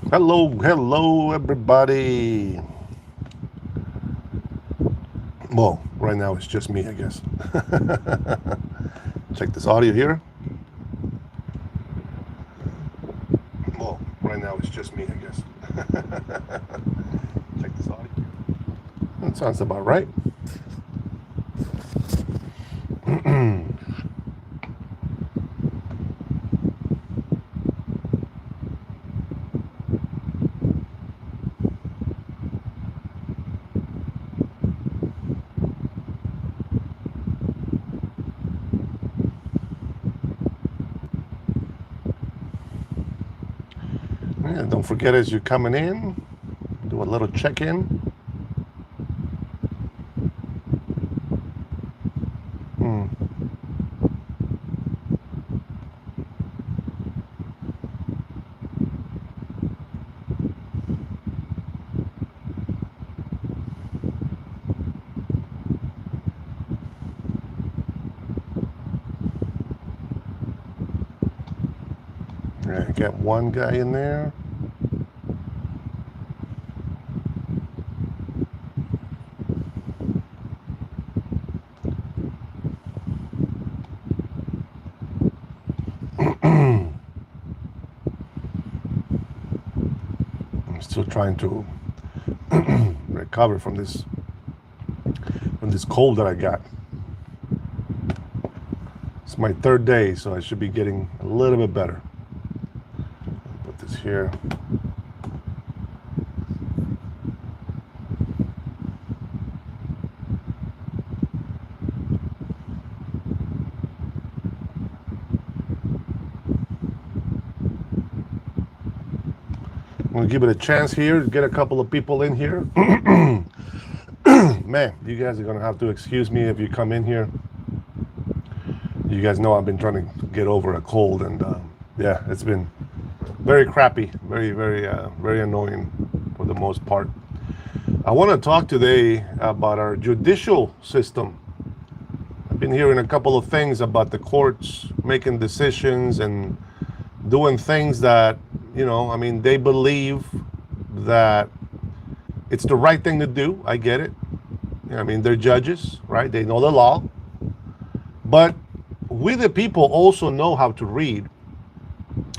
Hello, everybody. Well, right now it's just me, I guess. Check this audio here. Well, right now it's just me, I guess. Check this audio. That sounds about right. Yeah, don't forget as you're coming in, do a little check-in. Yeah, got one guy in there. I'm still trying to recover from this cold that I got. It's my third day, so I should be getting a little bit better. Put this here. I'm gonna give it a chance here, get a couple of people in here. Man, you guys are gonna have to excuse me if you come in here. You guys know I've been trying to get over a cold, and yeah, it's been very crappy, very annoying for the most part. I want to talk today about our judicial system. I've been hearing a couple of things about the courts making decisions and doing things that, they believe that it's the right thing to do. I get it. They're judges, right? They know the law. But we, the people, also know how to read.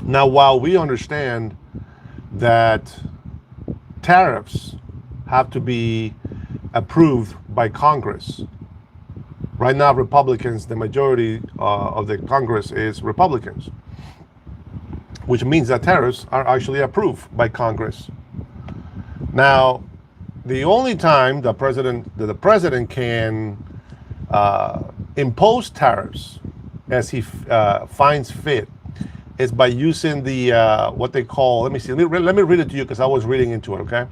Now, while we understand that tariffs have to be approved by Congress, right now, Republicans, the majority of the Congress is Republicans, which means that tariffs are actually approved by Congress. Now, the only time the president can impose tariffs as he finds fit is by using the what they call. Let me read it to you because I was reading into it. Okay,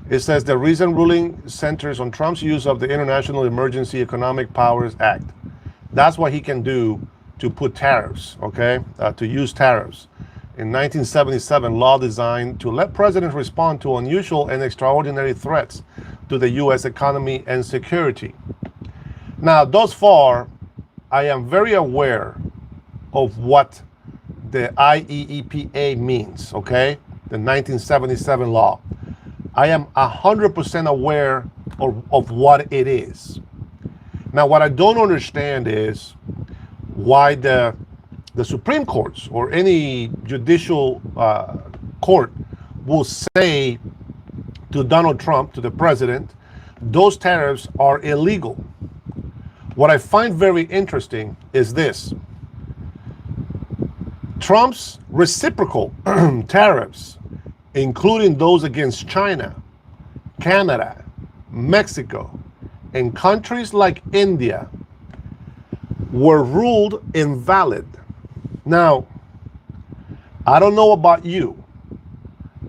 it says the recent ruling centers on Trump's use of the International Emergency Economic Powers Act. That's what he can do to put tariffs. Okay, to use tariffs. In 1977, law designed to let presidents respond to unusual and extraordinary threats to the U.S. economy and security. Now, thus far, I am very aware of what the IEEPA means, okay? The 1977 law. I am 100% aware of what it is. Now, what I don't understand is why the Supreme Courts or any judicial court will say to Donald Trump, to the president, those tariffs are illegal. What I find very interesting is this. Trump's reciprocal tariffs, including those against China, Canada, Mexico, and countries like India, were ruled invalid. Now, I don't know about you,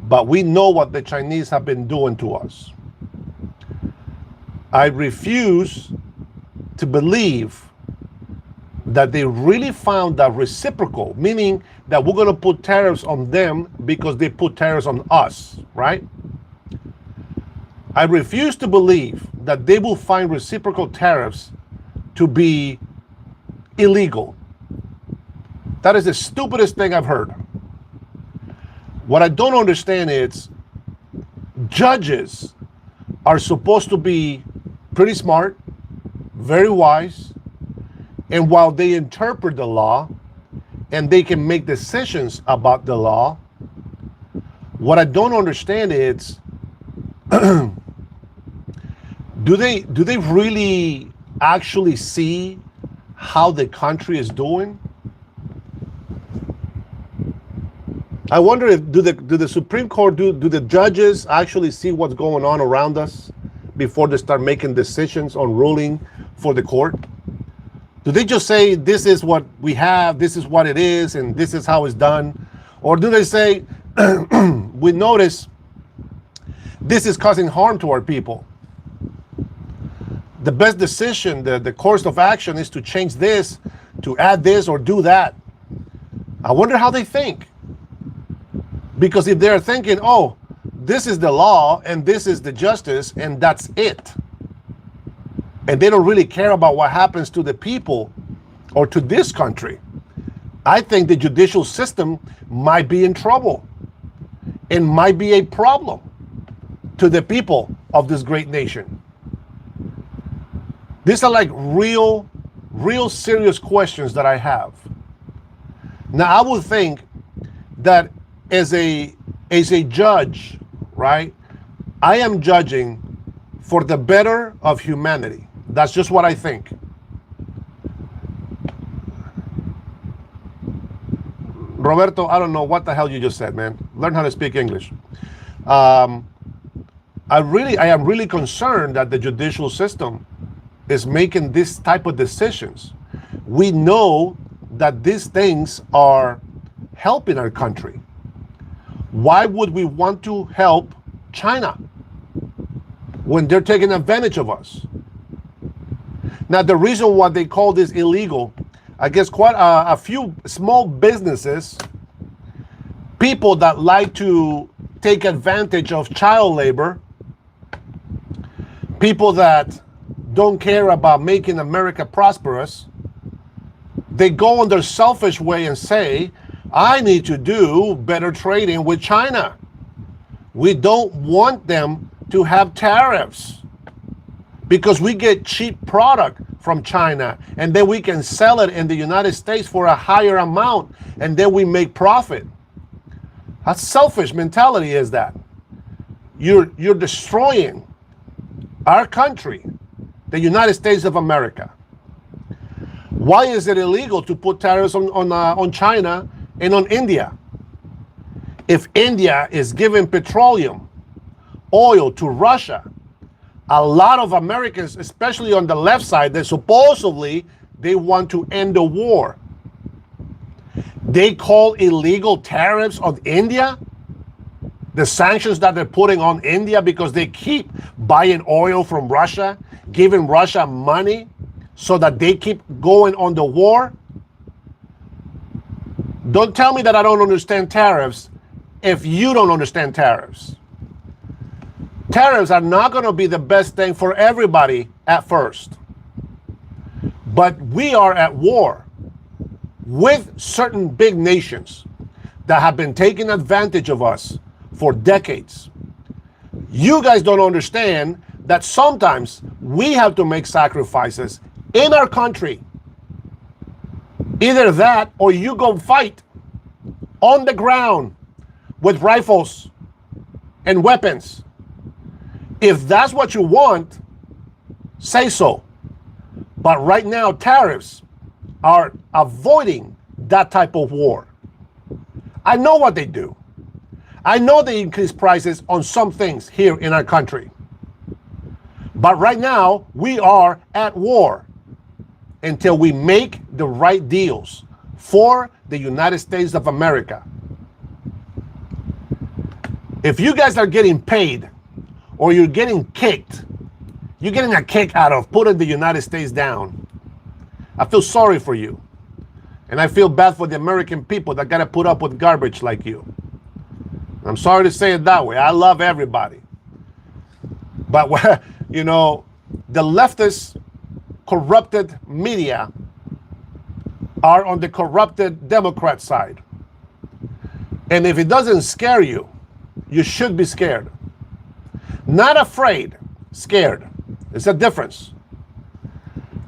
but we know what the Chinese have been doing to us. I refuse to believe that they really found that reciprocal, meaning that we're going to put tariffs on them because they put tariffs on us, right? I refuse to believe that they will find reciprocal tariffs to be illegal. That is the stupidest thing I've heard. What I don't understand is judges are supposed to be pretty smart, very wise, and while they interpret the law and they can make decisions about the law, what I don't understand is do they really actually see how the country is doing? I wonder if do the Supreme Court, do the judges actually see what's going on around us before they start making decisions on ruling for the court? Do they just say this is what we have, this is what it is, and this is how it's done? Or do they say we notice this is causing harm to our people? The best decision, the course of action is to change this, to add this or do that. I wonder how they think. Because if they're thinking, oh, this is the law and this is the justice and that's it, and they don't really care about what happens to the people or to this country, I think the judicial system might be in trouble and might be a problem to the people of this great nation. These are like real serious questions that I have. Now, I would think that as a judge, right, I am judging for the better of humanity. That's just what I think. Roberto, I don't know what the hell you just said, man. Learn how to speak English. I am really concerned that the judicial system is making this type of decisions. We know that these things are helping our country. Why would we want to help China when they're taking advantage of us? Now, the reason why they call this illegal, I guess quite a few small businesses, people that like to take advantage of child labor, people that don't care about making America prosperous, they go in their selfish way and say, I need to do better trading with China. We don't want them to have tariffs because we get cheap product from China and then we can sell it in the United States for a higher amount and then we make profit. That's selfish mentality, is that. You're destroying our country, the United States of America. Why is it illegal to put tariffs on China and on India? If India is giving petroleum, oil to Russia, a lot of Americans, especially on the left side, they supposedly they want to end the war. They call illegal tariffs on India, the sanctions that they're putting on India because they keep buying oil from Russia, giving Russia money so that they keep going on the war. Don't tell me that I don't understand tariffs if you don't understand tariffs. Tariffs are not going to be the best thing for everybody at first. But we are at war with certain big nations that have been taking advantage of us for decades. You guys don't understand that sometimes we have to make sacrifices in our country. Either that or you go fight on the ground with rifles and weapons. If that's what you want, say so. But right now, tariffs are avoiding that type of war. I know what they do. I know they increase prices on some things here in our country. But right now, we are at war until we make the right deals for the United States of America. If you guys are getting paid or you're getting kicked, you're getting a kick out of putting the United States down, I feel sorry for you. And I feel bad for the American people that got to put up with garbage like you. I'm sorry to say it that way. I love everybody. But, you know, the leftist corrupted media are on the corrupted Democrat side. And if it doesn't scare you, you should be scared. Not afraid, scared. It's a difference.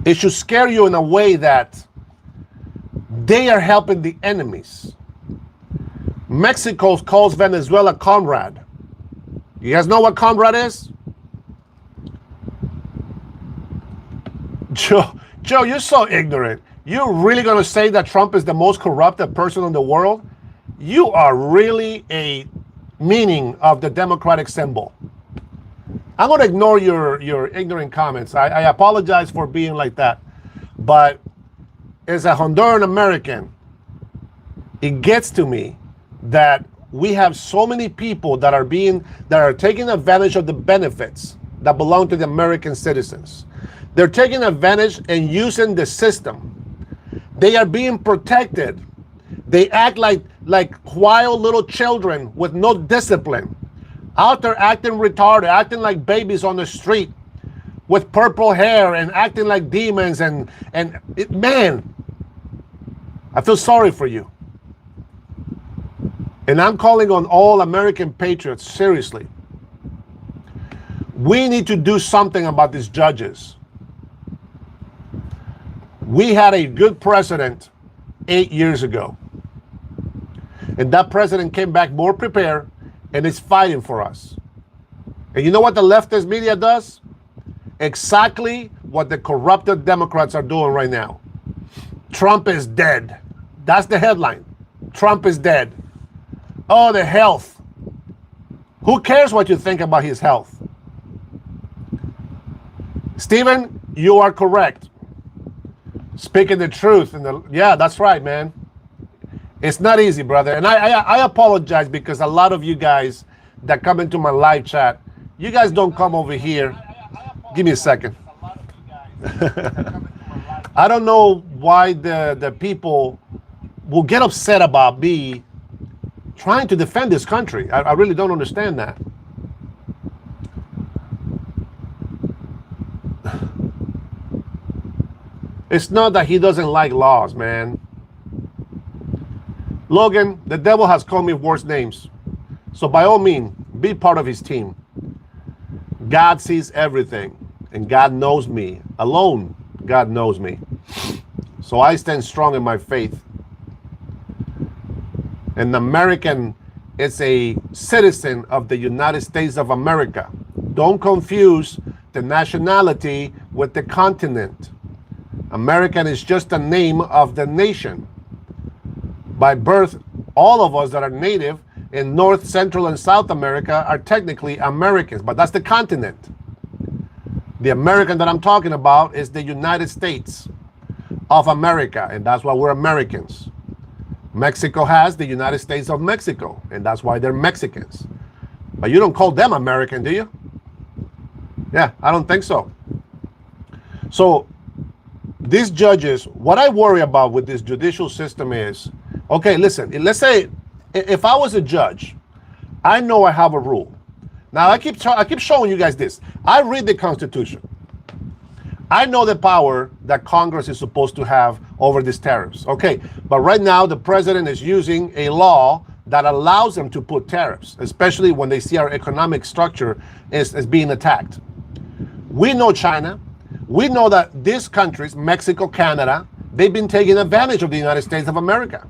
It should scare you in a way that they are helping the enemies. Mexico calls Venezuela comrade. You guys know what comrade is? Joe, you're so ignorant. You're really going to say that Trump is the most corrupted person in the world? You are really a meaning of the Democratic symbol. I'm going to ignore your ignorant comments. I apologize for being like that. But as a Honduran American, it gets to me that we have so many people that are taking advantage of the benefits that belong to the American citizens. They're taking advantage and using the system. They are being protected. They act like wild little children with no discipline. Out there acting retarded, acting like babies on the street with purple hair and acting like demons man, I feel sorry for you. And I'm calling on all American patriots, seriously. We need to do something about these judges. We had a good president 8 years ago. And that president came back more prepared and is fighting for us. And you know what the leftist media does? Exactly what the corrupted Democrats are doing right now. Trump is dead. That's the headline. Trump is dead. Oh, the health. Who cares what you think about his health? Stephen, you are correct. Speaking the truth. Yeah, that's right, man. It's not easy, brother. And I apologize because a lot of you guys that come into my live chat, you guys don't come over here. Give me a second. I don't know why the people will get upset about me trying to defend this country. I really don't understand that. It's not that he doesn't like laws, man. Logan, the devil has called me worse names. So by all means, be part of his team. God sees everything, and God knows me. Alone, God knows me. So I stand strong in my faith. An American is a citizen of the United States of America. Don't confuse the nationality with the continent. American is just a name of the nation. By birth, all of us that are native in North, Central, and South America are technically Americans, but that's the continent. The American that I'm talking about is the United States of America, and that's why we're Americans. Mexico has the United States of Mexico, and that's why they're Mexicans. But you don't call them American, do you? Yeah, I don't think so. So these judges, what I worry about with this judicial system is, okay, listen, let's say if I was a judge, I know I have a rule. Now I keep showing you guys this. I read the Constitution. I know the power that Congress is supposed to have over these tariffs. Okay, but right now the president is using a law that allows them to put tariffs, especially when they see our economic structure is being attacked. We know China. We know that these countries, Mexico, Canada, they've been taking advantage of the United States of America.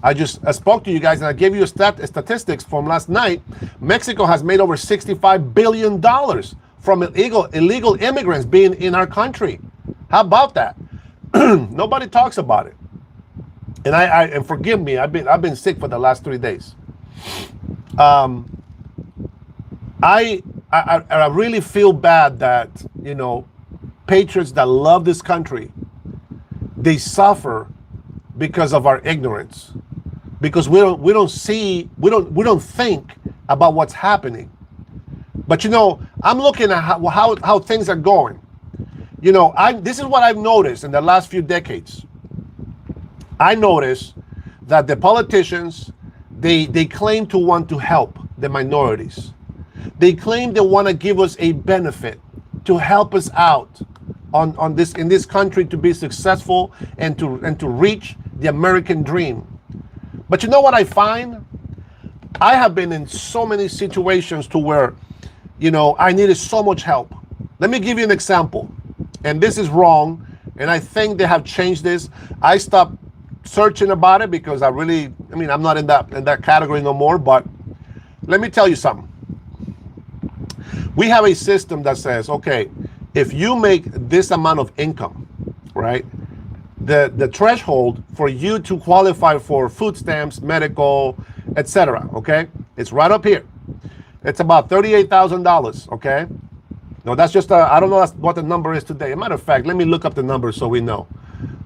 I spoke to you guys and I gave you statistics from last night. Mexico has made over $65 billion from illegal immigrants being in our country. How about that? Nobody talks about it. And and forgive me, I've been sick for the last 3 days. I really feel bad that, you know, patriots that love this country, they suffer because of our ignorance, because we don't think about what's happening. But you know, I'm looking at how things are going. You know, this is what I've noticed in the last few decades. I noticed that the politicians, they claim to want to help the minorities. They claim they want to give us a benefit to help us out on this in this country to be successful and to reach the American dream. But you know what I find? I have been in so many situations to where, I needed so much help. Let me give you an example. And this is wrong. And I think they have changed this. I stopped searching about it because I'm not in that category no more. But let me tell you something. We have a system that says, okay, if you make this amount of income, right? The threshold for you to qualify for food stamps, medical, etc. Okay, it's right up here. It's about $38,000. Okay, no, that's just I don't know what the number is today. As a matter of fact, let me look up the number so we know.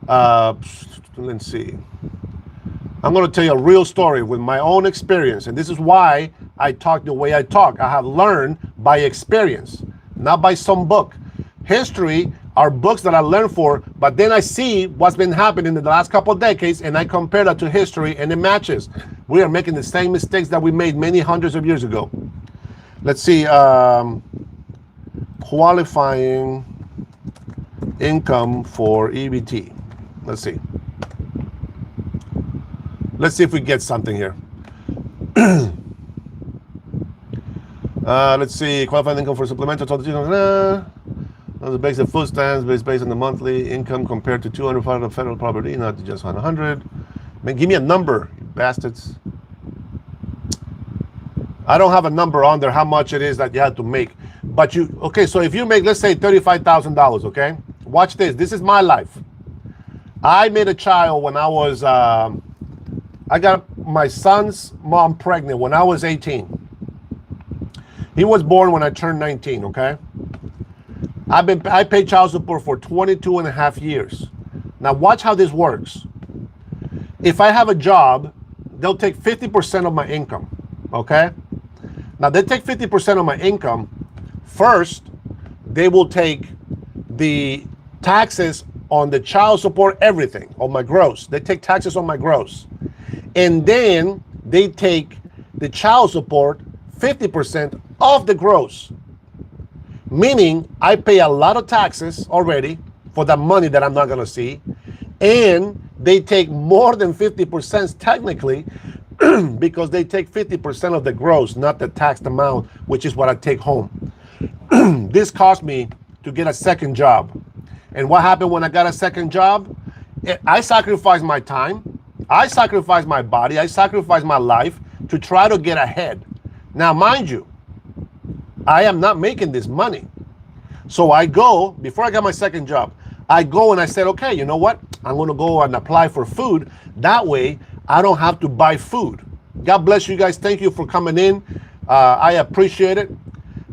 Let's see. I'm going to tell you a real story with my own experience, and this is why I talk the way I talk. I have learned by experience, not by some book. History are books that I learned for, but then I see what's been happening in the last couple of decades, and I compare that to history, and it matches. We are making the same mistakes that we made many hundreds of years ago. Let's see. Qualifying income for EBT. Let's see. Let's see if we get something here. Let's see. Qualifying income for supplemental. The basic food stamps is based on the monthly income compared to 200 of federal property, not just 100. Man, give me a number, you bastards. I don't have a number on there how much it is that you have to make. But okay, so if you make, let's say $35,000, okay? Watch this. This is my life. I made a child when I was, I got my son's mom pregnant when I was 18. He was born when I turned 19, okay? I paid child support for 22 and a half years. Now watch how this works. If I have a job, they'll take 50% of my income, okay? Now they take 50% of my income. First, they will take the taxes on the child support, everything, on my gross. They take taxes on my gross. And then they take the child support 50% of the gross. Meaning I pay a lot of taxes already for the money that I'm not going to see. And they take more than 50% technically because they take 50% of the gross, not the taxed amount, which is what I take home. This cost me to get a second job. And what happened when I got a second job? I sacrificed my time. I sacrificed my body. I sacrificed my life to try to get ahead. Now, mind you, I am not making this money. So I go, before I got my second job, I go and I said, okay, you know what? I'm going to go and apply for food. That way, I don't have to buy food. God bless you guys. Thank you for coming in. I appreciate it.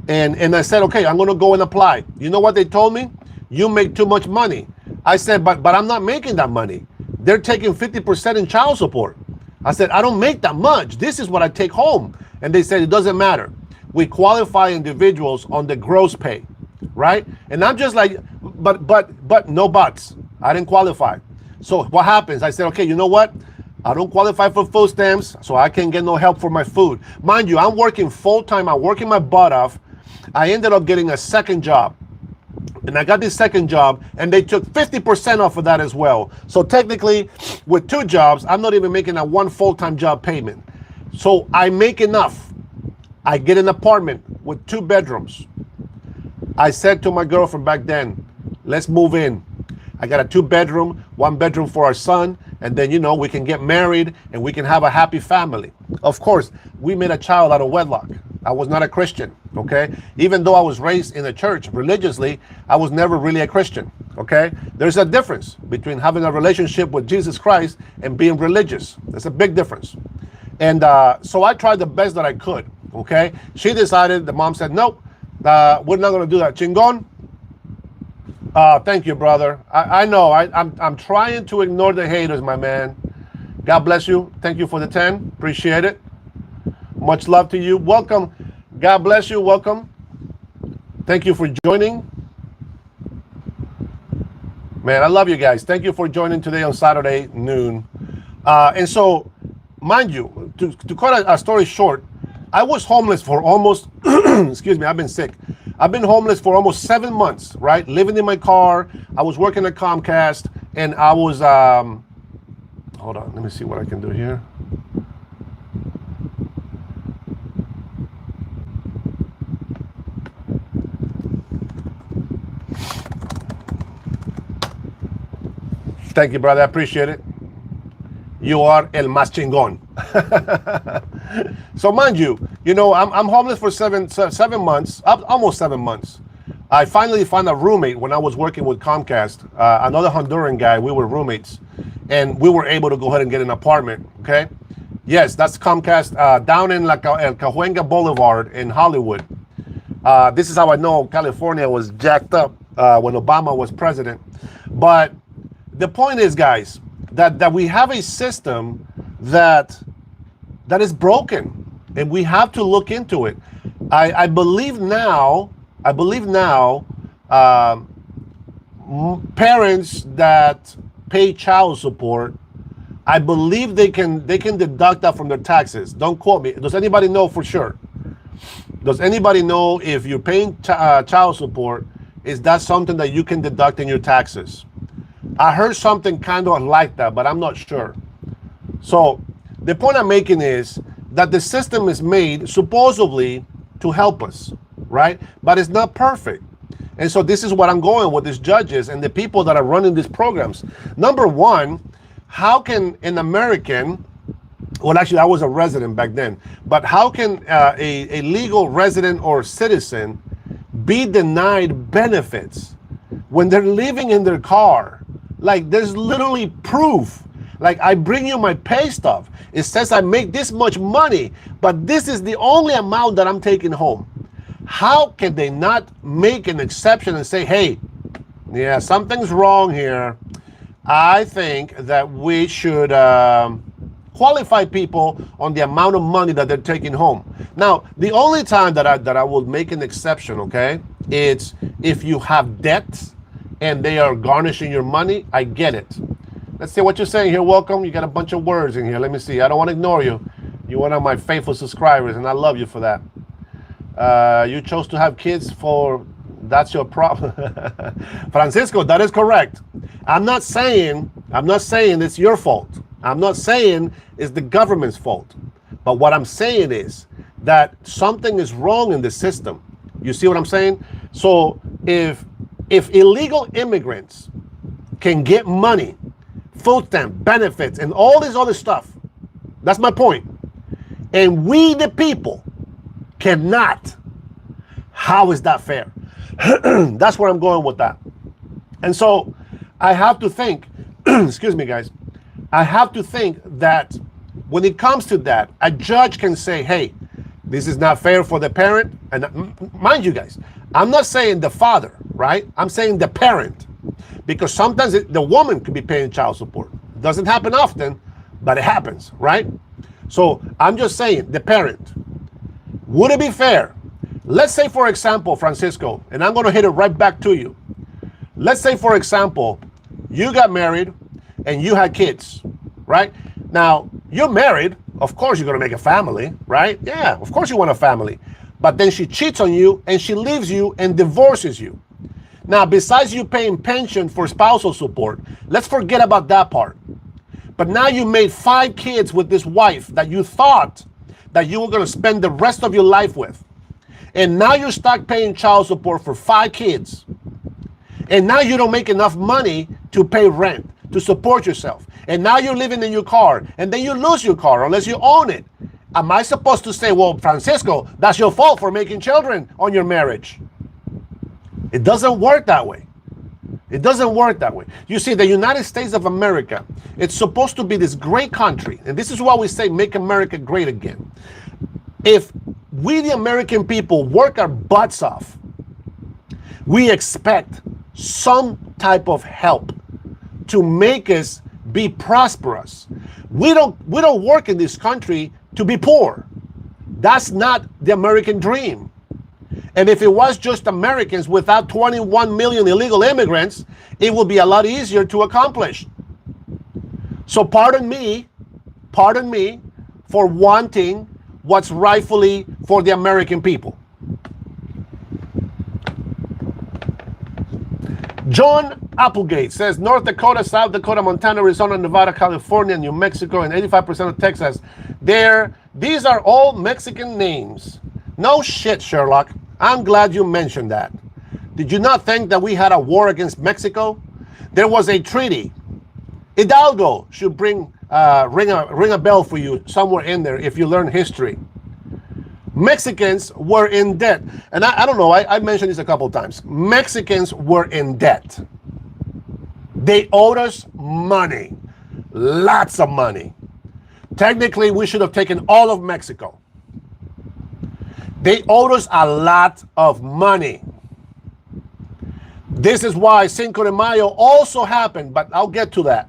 And I said, okay, I'm going to go and apply. You know what they told me? You make too much money. I said, but I'm not making that money. They're taking 50% in child support. I said, I don't make that much. This is what I take home. And they said, it doesn't matter. We qualify individuals on the gross pay, right? And I'm just like, but no buts. I didn't qualify. So what happens? I said, okay, you know what? I don't qualify for food stamps, so I can't get no help for my food. Mind you, I'm working full-time. I'm working my butt off. I ended up getting a second job. And I got this second job, and they took 50% off of that as well. So technically, with two jobs, I'm not even making a one full-time job payment. So I make enough. I get an apartment with 2 bedrooms. I said to my girlfriend back then, let's move in. I got a 2-bedroom, 1 bedroom for our son, and then, we can get married and we can have a happy family. Of course, we made a child out of wedlock. I was not a Christian, okay? Even though I was raised in a church religiously, I was never really a Christian, okay? There's a difference between having a relationship with Jesus Christ and being religious. There's a big difference. And so I tried the best that I could, okay? She decided, the mom said, nope, we're not going to do that. Chingon? Thank you, brother. I know. I'm trying to ignore the haters, my man. God bless you. Thank you for the 10. Appreciate it. Much love to you. Welcome. God bless you. Welcome. Thank you for joining. Man, I love you guys. Thank you for joining today on Saturday noon. And so, mind you, to cut a story short, I was homeless for almost, excuse me, I've been sick. I've been homeless for almost 7 months, right? Living in my car. I was working at Comcast, and I was, hold on, let me see what I can do here. Thank you, brother. I appreciate it. You are el más chingón. So mind you, I'm homeless for seven months, almost 7 months. I finally found a roommate when I was working with Comcast, another Honduran guy. We were roommates, and we were able to go ahead and get an apartment. Okay, yes, that's Comcast down in El Cahuenga Boulevard in Hollywood. This is how I know California was jacked up when Obama was president. But the point is, guys, that we have a system that is broken, and we have to look into it. I believe now, parents that pay child support, I believe they can deduct that from their taxes. Don't quote me. Does anybody know for sure? Does anybody know if you're paying child support, is that something that you can deduct in your taxes? I heard something kind of like that, but I'm not sure. So the point I'm making is that the system is made supposedly to help us, right? But it's not perfect. And so this is what I'm going with these judges and the people that are running these programs. Number one, how can an American, well, actually, I was a resident back then, but how can a legal resident or citizen be denied benefits when they're living in their car? Like, there's literally proof. Like, I bring you my pay stub. It says I make this much money, but this is the only amount that I'm taking home. How can they not make an exception and say, hey, yeah, something's wrong here. I think that we should qualify people on the amount of money that they're taking home. Now, the only time that I will make an exception, okay, it's if you have debts and they are garnishing your money. I get it. Let's see what you're saying here. Welcome. You got a bunch of words in here. Let me see. I don't want to ignore you. You're one of my faithful subscribers, and I love you for that. You chose to have kids for, that's your problem. Francisco, that is correct. I'm not saying it's your fault. I'm not saying it's the government's fault. But what I'm saying is that something is wrong in the system. You see what I'm saying? So if illegal immigrants can get money, food stamp, benefits, and all this other stuff, that's my point, and we the people cannot, how is that fair? That's where I'm going with that. And so I have to think, excuse me, guys, I have to think that when it comes to that, a judge can say, hey, this is not fair for the parent. And mind you, guys, I'm not saying the father, right? I'm saying the parent, because sometimes the woman could be paying child support. It doesn't happen often, but it happens, right? So I'm just saying the parent. Would it be fair? Let's say, for example, Francisco, and I'm going to hit it right back to you. Let's say, for example, you got married and you had kids, right? Now, you're married. Of course, you're going to make a family, right? Yeah, of course you want a family. But then she cheats on you and she leaves you and divorces you. Now, besides you paying pension for spousal support, let's forget about that part. But now you made 5 kids with this wife that you thought that you were going to spend the rest of your life with. And now you're stuck paying child support for 5 kids. And now you don't make enough money to pay rent, to support yourself. And now you're living in your car, and then you lose your car unless you own it. Am I supposed to say, well, Francisco, that's your fault for making children on your marriage? It doesn't work that way. It doesn't work that way. You see, the United States of America, it's supposed to be this great country. And this is why we say, make America great again. If we, the American people, work our butts off, we expect some type of help to make us be prosperous. We don't work in this country to be poor. That's not the American dream. And if it was just Americans without 21 million illegal immigrants, it would be a lot easier to accomplish. So pardon me for wanting what's rightfully for the American people. John Applegate says North Dakota, South Dakota, Montana, Arizona, Nevada, California, New Mexico, and 85% of Texas. These are all Mexican names. No shit, Sherlock. I'm glad you mentioned that. Did you not think that we had a war against Mexico? There was a treaty Hidalgo should ring a bell for you somewhere in there if you learn history. Mexicans were in debt. And I don't know, I mentioned this a couple of times. Mexicans were in debt. They owed us money, lots of money. Technically, we should have taken all of Mexico. They owed us a lot of money. This is why Cinco de Mayo also happened, but I'll get to that.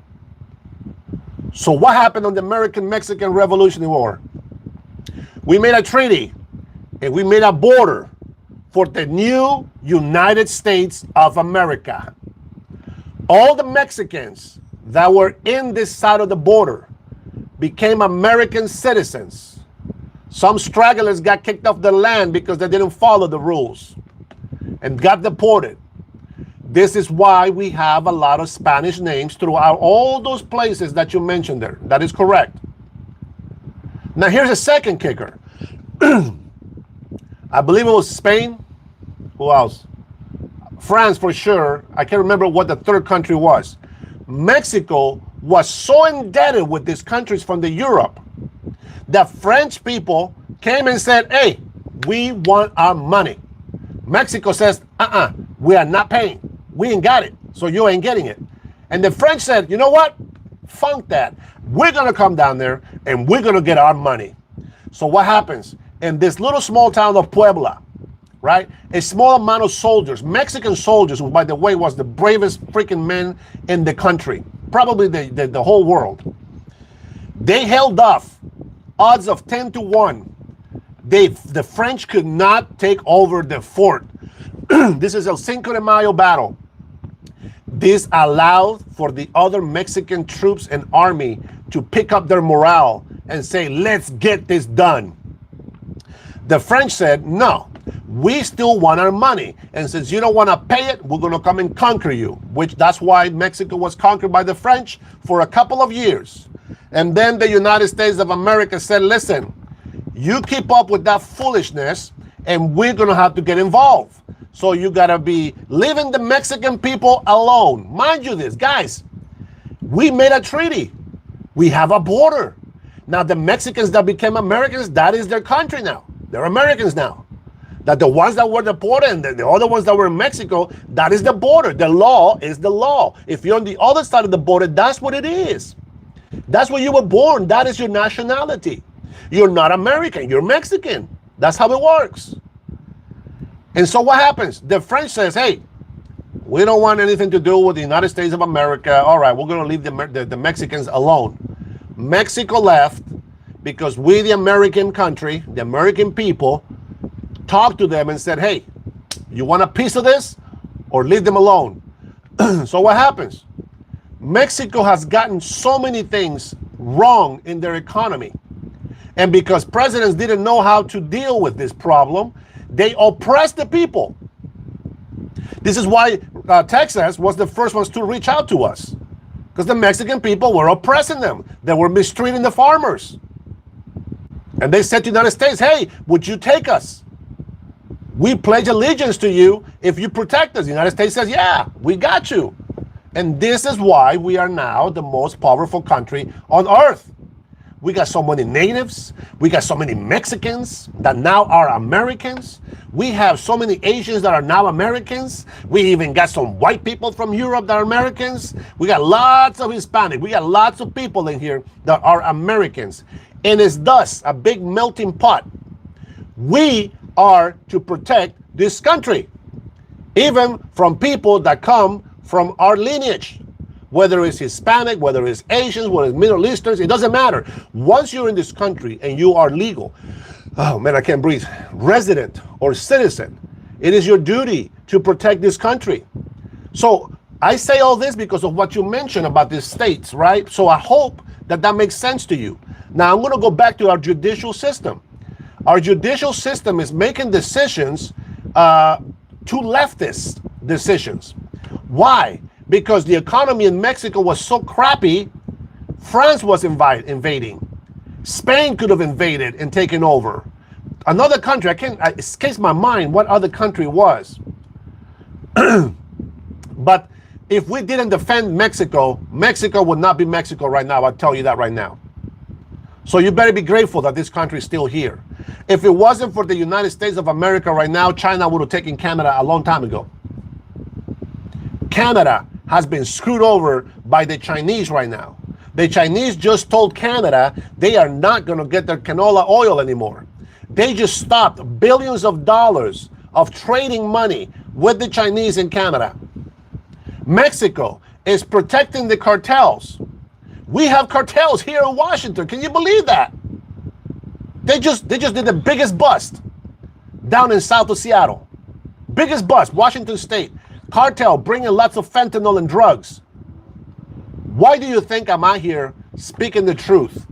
So what happened on the American-Mexican Revolutionary War? We made a treaty and we made a border for the new United States of America. All the Mexicans that were in this side of the border became American citizens. Some stragglers got kicked off the land because they didn't follow the rules and got deported. This is why we have a lot of Spanish names throughout all those places that you mentioned there. That is correct. Now here's a second kicker. I believe it was Spain. Who else? France for sure. I can't remember what the third country was. Mexico was so indebted with these countries from the Europe that French people came and said, hey, we want our money. Mexico says, we are not paying. We ain't got it, so you ain't getting it. And the French said, you know what? Funk that. We're going to come down there and we're going to get our money. So what happens? In this little small town of Puebla, right? A small amount of soldiers, Mexican soldiers, who, by the way, was the bravest freaking men in the country, probably the whole world. They held off, odds of 10-1. The French could not take over the fort. This is El Cinco de Mayo battle. This allowed for the other Mexican troops and army to pick up their morale and say, let's get this done. The French said, no, we still want our money. And since you don't want to pay it, we're going to come and conquer you, which that's why Mexico was conquered by the French for a couple of years. And then the United States of America said, listen, you keep up with that foolishness and we're going to have to get involved. So you got to be leaving the Mexican people alone. Mind you this, guys, we made a treaty. We have a border. Now the Mexicans that became Americans, that is their country now. They're Americans now. That the ones that were deported and the other ones that were in Mexico, that is the border. The law is the law. If you're on the other side of the border, that's what it is. That's where you were born. That is your nationality. You're not American. You're Mexican. That's how it works. And so what happens? The French says, hey, we don't want anything to do with the United States of America. All right, we're going to leave the Mexicans alone. Mexico left because we, the American country, the American people, talked to them and said, hey, you want a piece of this or leave them alone? So what happens? Mexico has gotten so many things wrong in their economy. And because presidents didn't know how to deal with this problem, they oppressed the people. This is why Texas was the first ones to reach out to us, because the Mexican people were oppressing them. They were mistreating the farmers. And they said to the United States, hey, would you take us? We pledge allegiance to you if you protect us. The United States says, yeah, we got you. And this is why we are now the most powerful country on earth. We got so many natives. We got so many Mexicans that now are Americans. We have so many Asians that are now Americans. We even got some white people from Europe that are Americans. We got lots of Hispanic. We got lots of people in here that are Americans. And it's thus a big melting pot. We are to protect this country, even from people that come from our lineage. Whether it's Hispanic, whether it's Asians, whether it's Middle Easterns, it doesn't matter. Once you're in this country and you are legal, oh man, I can't breathe, resident or citizen, it is your duty to protect this country. So I say all this because of what you mentioned about these states, right? So I hope that that makes sense to you. Now I'm going to go back to our judicial system. Our judicial system is making decisions, to leftist decisions. Why? Because the economy in Mexico was so crappy, France was invading. Spain could have invaded and taken over. Another country, it escapes my mind what other country it was. But If we didn't defend Mexico, Mexico would not be Mexico right now. I'll tell you that right now. So you better be grateful that this country is still here. If it wasn't for the United States of America right now, China would have taken Canada a long time ago. Canada has been screwed over by the Chinese right now. The Chinese just told Canada they are not going to get their canola oil anymore. They just stopped billions of dollars of trading money with the Chinese in Canada. Mexico is protecting the cartels. We have cartels here in Washington. Can you believe that? They just did the biggest bust down in south of Seattle. Biggest bust, Washington State. Cartel bringing lots of fentanyl and drugs. Why do you think I'm out here speaking the truth?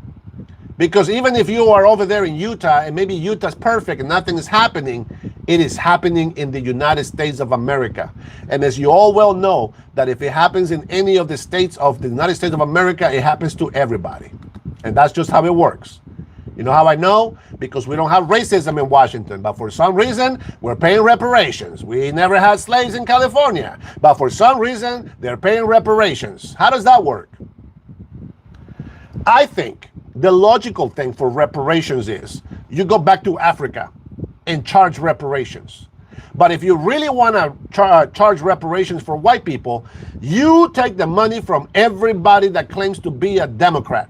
Because even if you are over there in Utah and maybe Utah's perfect and nothing is happening, it is happening in the United States of America. And as you all well know, that if it happens in any of the states of the United States of America, it happens to everybody. And that's just how it works. You know how I know? Because we don't have racism in Washington, but for some reason, we're paying reparations. We never had slaves in California, but for some reason, they're paying reparations. How does that work? I think the logical thing for reparations is you go back to Africa and charge reparations. But if you really want to charge reparations for white people, you take the money from everybody that claims to be a Democrat.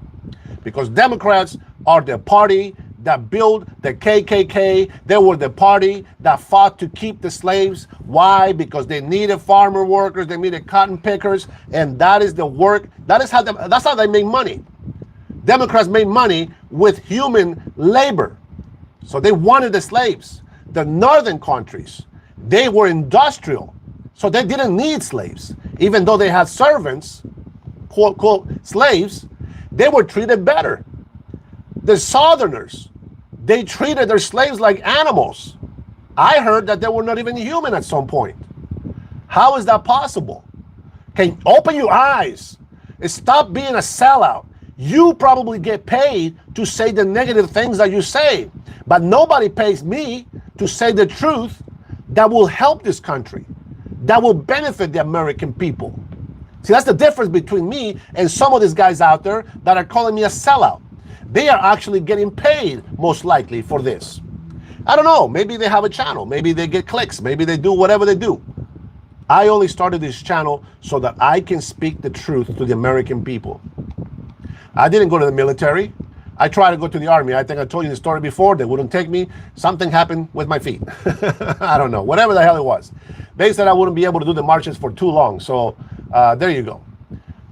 Because Democrats are the party that built the KKK. They were the party that fought to keep the slaves. Why? Because they needed farmer workers, they needed cotton pickers, and that is the work. That's how they make money. Democrats made money with human labor. So they wanted the slaves. The northern countries, they were industrial. So they didn't need slaves. Even though they had servants, quote, quote, slaves, they were treated better. The Southerners, they treated their slaves like animals. I heard that they were not even human at some point. How is that possible? Okay, open your eyes and stop being a sellout. You probably get paid to say the negative things that you say, but nobody pays me to say the truth that will help this country, that will benefit the American people. See, that's the difference between me and some of these guys out there that are calling me a sellout. They are actually getting paid, most likely, for this. I don't know. Maybe they have a channel. Maybe they get clicks. Maybe they do whatever they do. I only started this channel so that I can speak the truth to the American people. I didn't go to the military. I tried to go to the army. I think I told you the story before. They wouldn't take me. Something happened with my feet. I don't know. Whatever the hell it was. They said I wouldn't be able to do the marches for too long. So there you go.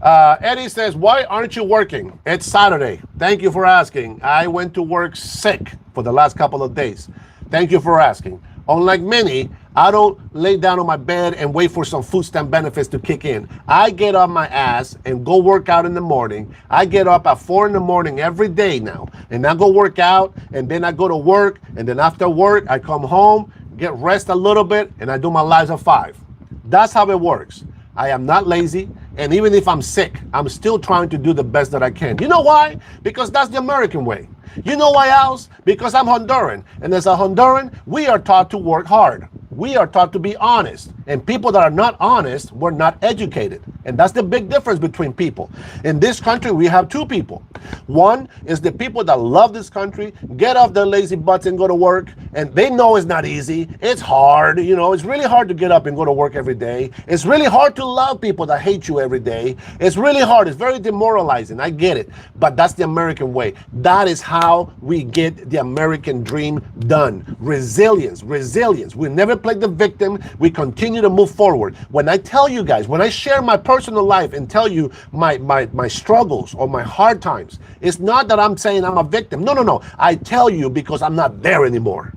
Eddie says, why aren't you working? It's Saturday. Thank you for asking. I went to work sick for the last couple of days. Thank you for asking. Unlike many, I don't lay down on my bed and wait for some food stamp benefits to kick in. I get on my ass and go work out in the morning. I get up at 4 in the morning every day now, and I go work out, and then I go to work, and then after work, I come home, get rest a little bit, and I do my lives at 5. That's how it works. I am not lazy, and even if I'm sick, I'm still trying to do the best that I can. You know why? Because that's the American way. You know why else? Because I'm Honduran, and as a Honduran, we are taught to work hard. We are taught to be honest, and people that are not honest were not educated. And that's the big difference between people. In this country, we have two people. One is the people that love this country, get off their lazy butts and go to work, and they know it's not easy. It's hard, you know, it's really hard to get up and go to work every day. It's really hard to love people that hate you every day. It's really hard. It's very demoralizing. I get it. But that's the American way. That is how we get the American dream done. Resilience, resilience. We never play the victim. We continue to move forward. When I tell you guys, when I share my personal life and tell you my struggles or my hard times, it's not that I'm saying I'm a victim. No, no, no. I tell you because I'm not there anymore.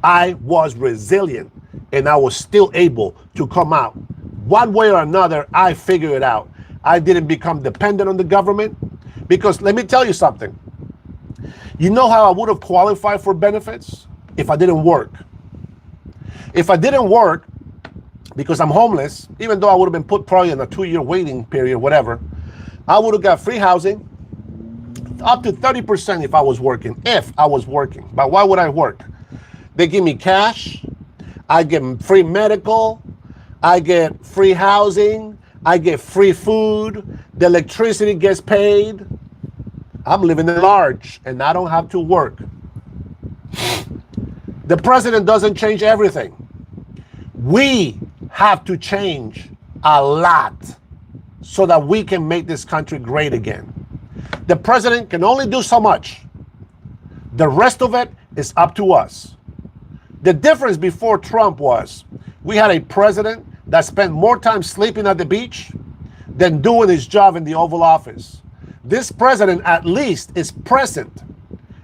I was resilient and I was still able to come out. One way or another, I figured it out. I didn't become dependent on the government because let me tell you something. You know how I would have qualified for benefits if I didn't work? If I didn't work, because I'm homeless, even though I would have been put probably in a 2-year waiting period, whatever, I would have got free housing, up to 30% if I was working, But why would I work? They give me cash, I get free medical, I get free housing. I get free food. The electricity gets paid. I'm living large and I don't have to work. The president doesn't change everything. We have to change a lot so that we can make this country great again. The president can only do so much. The rest of it is up to us. The difference before Trump was we had a president that spent more time sleeping at the beach than doing his job in the Oval Office. This president at least is present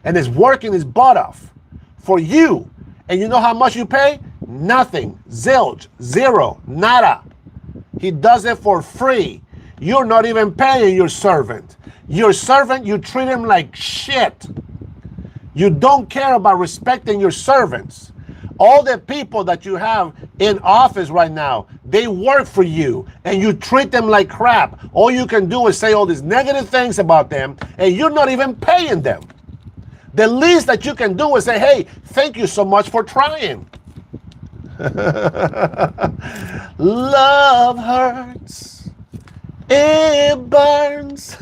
and is working his butt off for you. And you know how much you pay? Nothing. Zilch. Zero. Nada. He does it for free. You're not even paying your servant. Your servant, you treat him like shit. You don't care about respecting your servants. All the people that you have in office right now, they work for you and you treat them like crap. All you can do is say all these negative things about them and you're not even paying them. The least that you can do is say, hey, thank you so much for trying. Love hurts. It burns.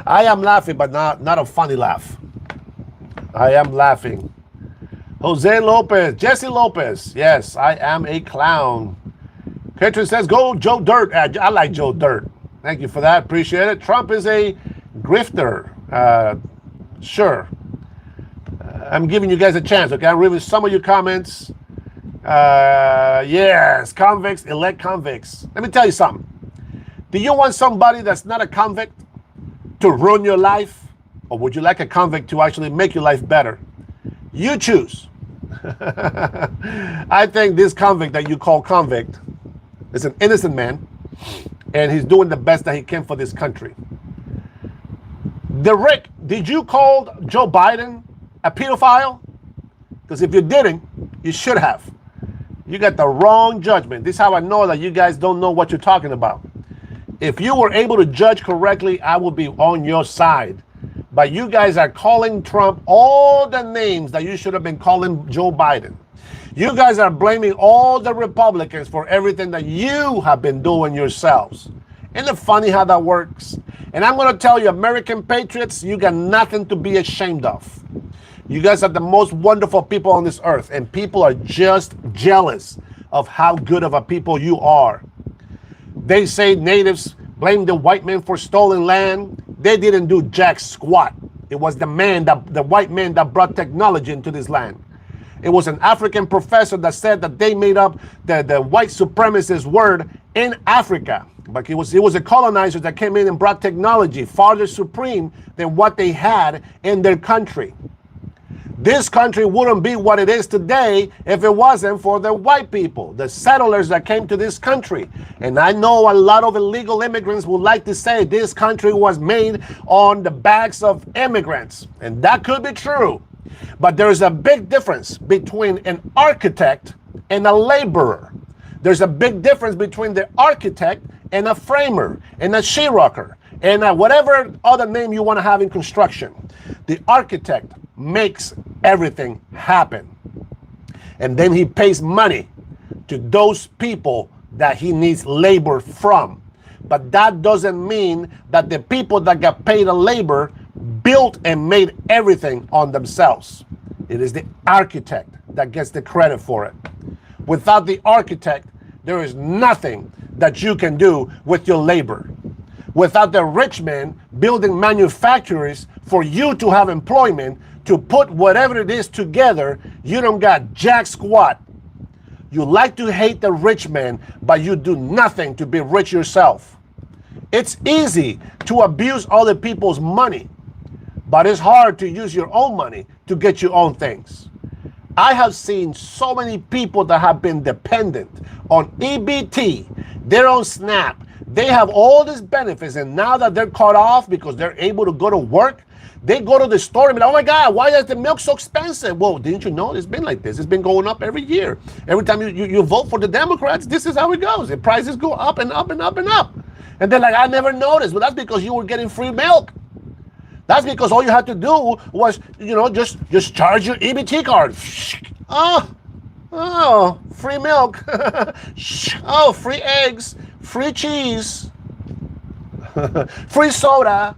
I am laughing, but not a funny laugh. I am laughing. Jose Lopez, Jesse Lopez. Yes, I am a clown. Katrin says, go Joe Dirt. I like Joe Dirt. Thank you for that. Appreciate it. Trump is a grifter. Sure. I'm giving you guys a chance, okay? I'm reading some of your comments. Yes, convicts, elect convicts. Let me tell you something. Do you want somebody that's not a convict to ruin your life? Or would you like a convict to actually make your life better? You choose. I think this convict that you call convict is an innocent man, and he's doing the best that he can for this country. Rick, did you call Joe Biden a pedophile? Because if you didn't, you should have. You got the wrong judgment. This is how I know that you guys don't know what you're talking about. If you were able to judge correctly, I would be on your side. But you guys are calling Trump all the names that you should have been calling Joe Biden. You guys are blaming all the Republicans for everything that you have been doing yourselves. Isn't it funny how that works? And I'm going to tell you, American patriots, you got nothing to be ashamed of. You guys are the most wonderful people on this earth, and people are just jealous of how good of a people you are. They say natives blame the white man for stolen land. They didn't do jack squat. It was the white man that brought technology into this land. It was an African professor that said that they made up the white supremacist word in Africa. But it was a colonizer that came in and brought technology farther supreme than what they had in their country. This country wouldn't be what it is today if it wasn't for the white people, the settlers that came to this country. And I know a lot of illegal immigrants would like to say this country was made on the backs of immigrants. And that could be true. But there's a big difference between an architect and a laborer. There's a big difference between the architect and a framer and a sheetrocker and whatever other name you want to have in construction. The architect makes everything happen. And then he pays money to those people that he needs labor from. But that doesn't mean that the people that got paid a labor built and made everything on themselves. It is the architect that gets the credit for it. Without the architect, there is nothing that you can do with your labor. Without the rich man building manufactories for you to have employment, to put whatever it is together, you don't got jack squat. You like to hate the rich man, but you do nothing to be rich yourself. It's easy to abuse other people's money, but it's hard to use your own money to get your own things. I have seen so many people that have been dependent on EBT, they're on SNAP. They have all these benefits, and now that they're cut off because they're able to go to work, they go to the store and be like, oh my God, why is the milk so expensive? Well, didn't you know it's been like this? It's been going up every year. Every time you vote for the Democrats, this is how it goes. The prices go up and up and up and up. And they're like, I never noticed. Well, that's because you were getting free milk. That's because all you had to do was, just charge your EBT card. Oh, Oh, free milk. Oh, free eggs, free cheese, free soda,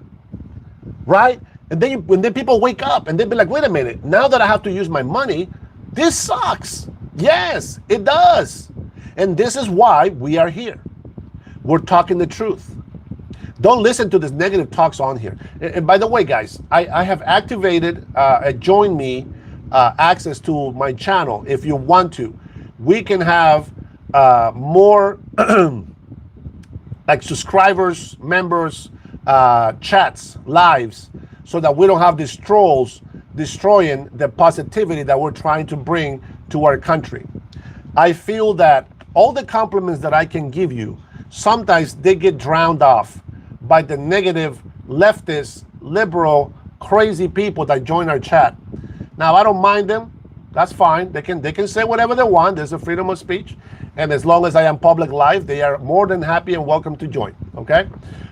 right? And then people wake up and they be like, wait a minute, now that I have to use my money, this sucks. Yes, it does. And this is why we are here. We're talking the truth. Don't listen to this negative talks on here. And by the way, guys, I have activated a join me access to my channel. If you want to, we can have more like subscribers, members, chats, lives, so that we don't have these trolls destroying the positivity that we're trying to bring to our country. I feel that all the compliments that I can give you, sometimes they get drowned off by the negative, leftist, liberal, crazy people that join our chat. Now, I don't mind them. That's fine. They can say whatever they want. There's a freedom of speech. And as long as I am public live, they are more than happy and welcome to join, okay?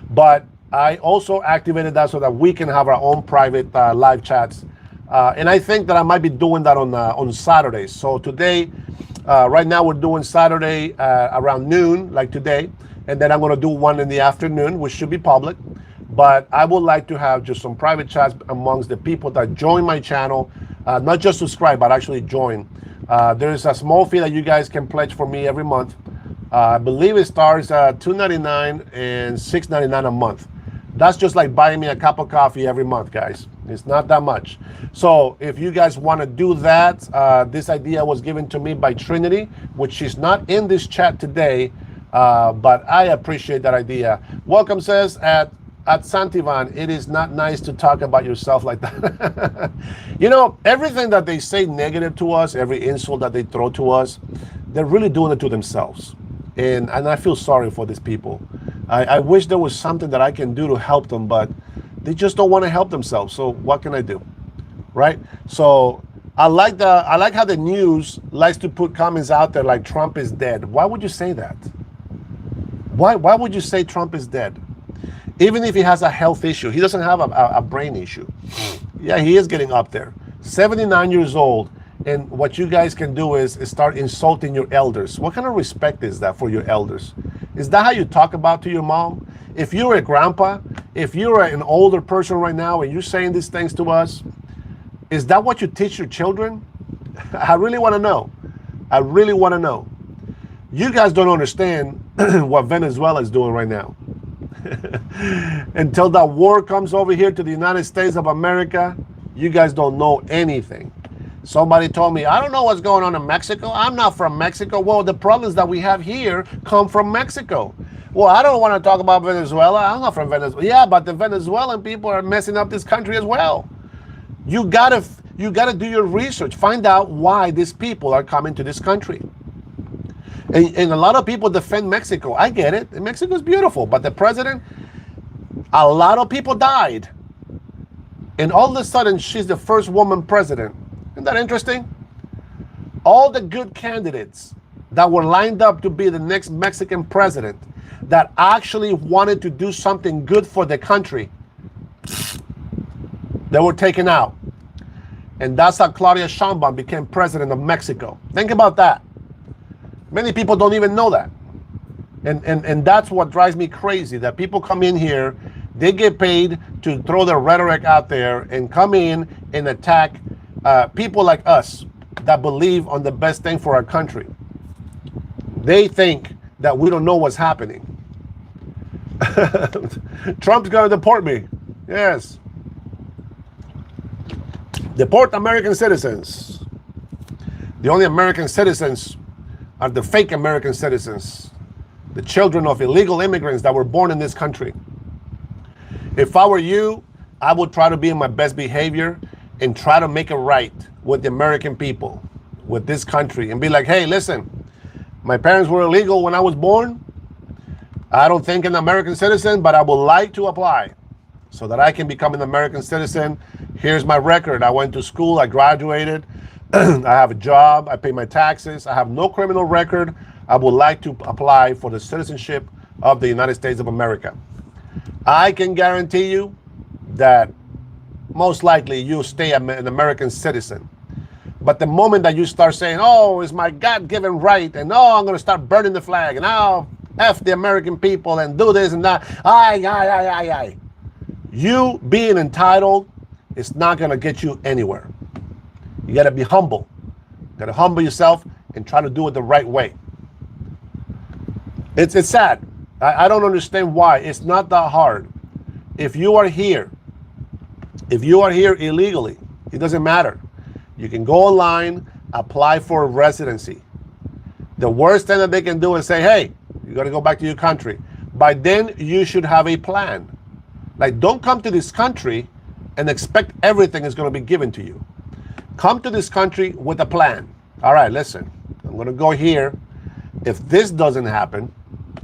But I also activated that so that we can have our own private live chats. And I think that I might be doing that on Saturdays. So today, right now we're doing Saturday around noon, like today. And then I'm going to do one in the afternoon, which should be public. But I would like to have just some private chats amongst the people that join my channel, not just subscribe, but actually join. There's a small fee that you guys can pledge for me every month. I believe it starts at $2.99 and $6.99 a month. That's just like buying me a cup of coffee every month, guys. It's not that much. So if you guys want to do that, this idea was given to me by Trinity, which is not in this chat today. But I appreciate that idea. Welcome says at Santivan, it is not nice to talk about yourself like that. You know, everything that they say negative to us, every insult that they throw to us, they're really doing it to themselves. And I feel sorry for these people. I wish there was something that I can do to help them, but they just don't want to help themselves. So what can I do? Right? So I like how the news likes to put comments out there like Trump is dead. Why would you say that? Why would you say Trump is dead? Even if he has a health issue, he doesn't have a brain issue. Yeah, he is getting up there. 79 years old, and what you guys can do is start insulting your elders. What kind of respect is that for your elders? Is that how you talk about to your mom? If you're a grandpa, if you're an older person right now and you're saying these things to us, is that what you teach your children? I really want to know. I really want to know. You guys don't understand what Venezuela is doing right now. Until that war comes over here to the United States of America, you guys don't know anything. Somebody told me, I don't know what's going on in Mexico. I'm not from Mexico. Well, the problems that we have here come from Mexico. Well, I don't want to talk about Venezuela. I'm not from Venezuela. Yeah, but the Venezuelan people are messing up this country as well. You gotta do your research. Find out why these people are coming to this country. And a lot of people defend Mexico. I get it. Mexico is beautiful. But the president, a lot of people died. And all of a sudden, she's the first woman president. Isn't that interesting? All the good candidates that were lined up to be the next Mexican president that actually wanted to do something good for the country, they were taken out. And that's how Claudia Sheinbaum became president of Mexico. Think about that. Many people don't even know that. And that's what drives me crazy, that people come in here, they get paid to throw their rhetoric out there and come in and attack people like us that believe on the best thing for our country. They think that we don't know what's happening. Trump's gonna deport me. Yes. Deport American citizens. The only American citizens are the fake American citizens, the children of illegal immigrants that were born in this country. If I were you, I would try to be in my best behavior and try to make it right with the American people, with this country, and be like, hey, listen, my parents were illegal when I was born. I don't think I'm an American citizen, but I would like to apply so that I can become an American citizen. Here's my record. I went to school, I graduated, I have a job, I pay my taxes, I have no criminal record. I would like to apply for the citizenship of the United States of America. I can guarantee you that most likely you'll stay an American citizen. But the moment that you start saying, oh, it's my God-given right, and oh, I'm going to start burning the flag, and oh, F the American people, and do this and that, aye. You being entitled is not going to get you anywhere. You got to be humble. You got to humble yourself and try to do it the right way. It's sad. I don't understand why. It's not that hard. If you are here illegally, it doesn't matter. You can go online, apply for residency. The worst thing that they can do is say, hey, you got to go back to your country. By then, you should have a plan. Like, don't come to this country and expect everything is going to be given to you. Come to this country with a plan. All right, listen, I'm going to go here. If this doesn't happen,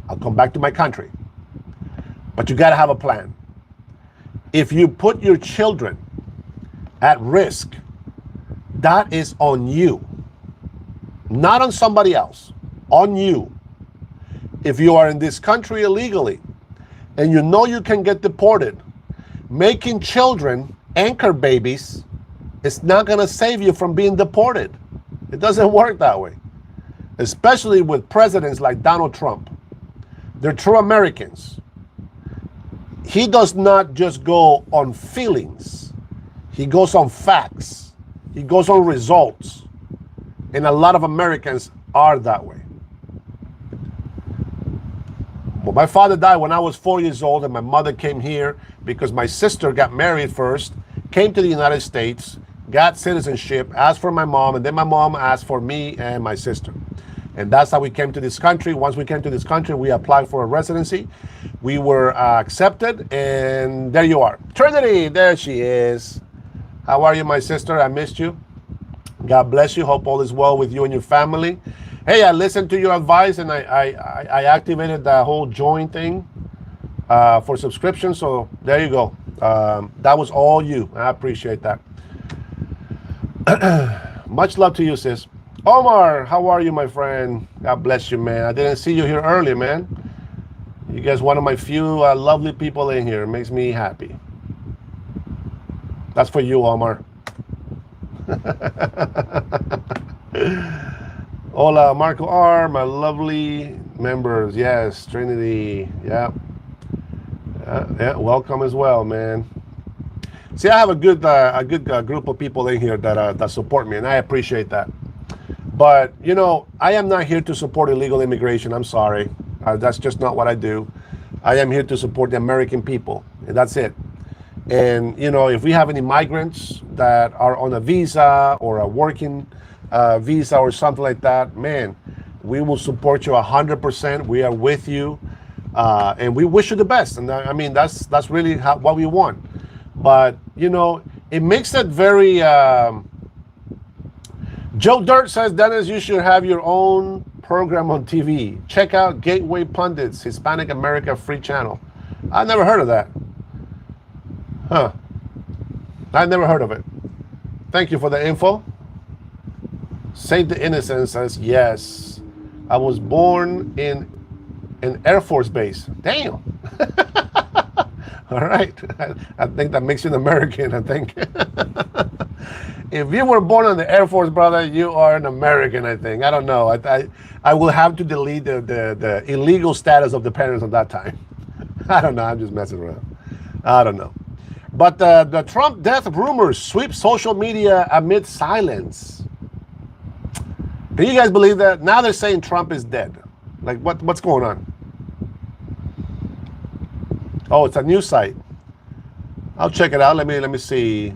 I'll come back to my country. But you got to have a plan. If you put your children at risk, that is on you. Not on somebody else, on you. If you are in this country illegally and you know you can get deported, making children anchor babies is not going to save you from being deported. It doesn't work that way, especially with presidents like Donald Trump. They're true Americans. He does not just go on feelings. He goes on facts. He goes on results. And a lot of Americans are that way. Well, my father died when I was 4 years old, and my mother came here because my sister got married first, came to the United States, got citizenship, asked for my mom, and then my mom asked for me and my sister. And that's how we came to this country. Once we came to this country, we applied for a residency. We were accepted, and there you are. Trinity, there she is. How are you, my sister? I missed you. God bless you. Hope all is well with you and your family. Hey, I listened to your advice, and I activated the whole join thing for subscription. So there you go. That was all you. I appreciate that. Much love to you, sis. Omar, how are you, my friend? God bless you, man. I didn't see you here earlier, man. You guys one of my few lovely people in here. It makes me happy. That's for you, Omar. Hola, Marco R, my lovely members. Yes, Trinity. Yeah. Yeah, welcome as well, man. See, I have a good group of people in here that support me, and I appreciate that. But, you know, I am not here to support illegal immigration. I'm sorry. That's just not what I do. I am here to support the American people, and that's it. And, you know, if we have any migrants that are on a visa or a working visa or something like that, man, we will support you 100%. We are with you, and we wish you the best. And I mean, that's really what we want. But, you know, it makes it very... Joe Dirt says, Dennis, you should have your own program on TV. Check out Gateway Pundits, Hispanic America free channel. I've never heard of that. Huh. I've never heard of it. Thank you for the info. Save the Innocent says, yes. I was born in an Air Force base. Damn. All right. I think that makes you an American, I think. If you were born on the Air Force, brother, you are an American, I think. I don't know. I will have to delete the illegal status of the parents at that time. I don't know. I'm just messing around. I don't know. But the Trump death rumors sweep social media amid silence. Can you guys believe that? Now they're saying Trump is dead. Like, what's going on? Oh, it's a news site. I'll check it out. Let me see.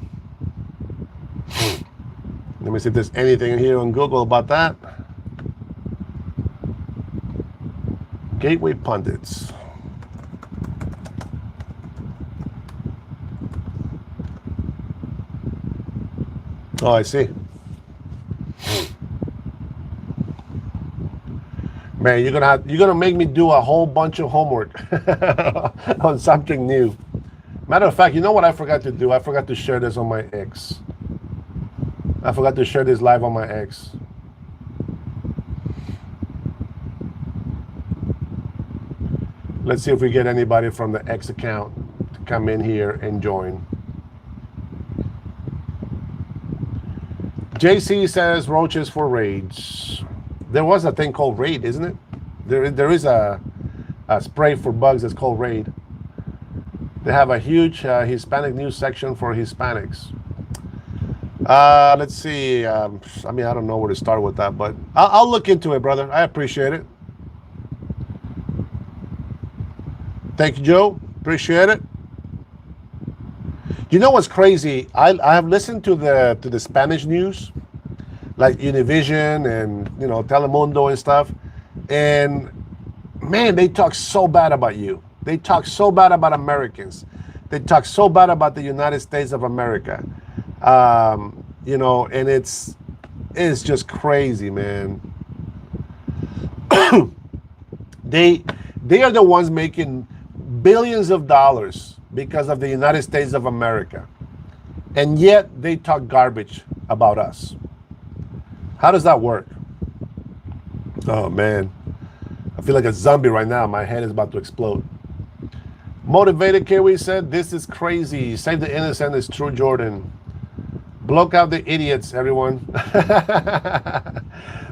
Let me see if there's anything here on Google about that. Gateway Pundits. Oh, I see. Man, you're gonna make me do a whole bunch of homework on something new. Matter of fact, you know what I forgot to do? I forgot to share this on my X. I forgot to share this live on my X. Let's see if we get anybody from the X account to come in here and join. JC says roaches for raids. There was a thing called raid, isn't it? There is a spray for bugs that's called raid. They have a huge Hispanic news section for Hispanics. Let's see. I mean, I don't know where to start with that, but I'll look into it, brother. I appreciate it. Thank you, Joe. Appreciate it. You know what's crazy? I have listened to the Spanish news, like Univision and Telemundo and stuff, and man, they talk so bad about you. They talk so bad about Americans. They talk so bad about the United States of America. And it's just crazy, man. They are the ones making billions of dollars because of the United States of America. And yet they talk garbage about us. How does that work? Oh, man. I feel like a zombie right now. My head is about to explode. Motivated Kiwi said, this is crazy. Save the innocent is true, Jordan. Block out the idiots, everyone.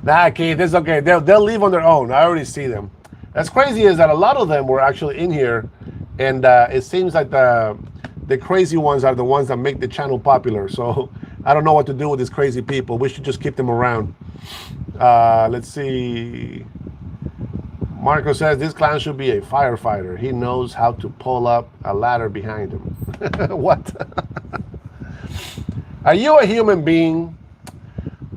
Nah, Keith, it's okay. They'll leave on their own. I already see them. That's crazy is that a lot of them were actually in here, and it seems like the crazy ones are the ones that make the channel popular. So I don't know what to do with these crazy people. We should just keep them around. Let's see. Marco says this clown should be a firefighter. He knows how to pull up a ladder behind him. What? Are you a human being?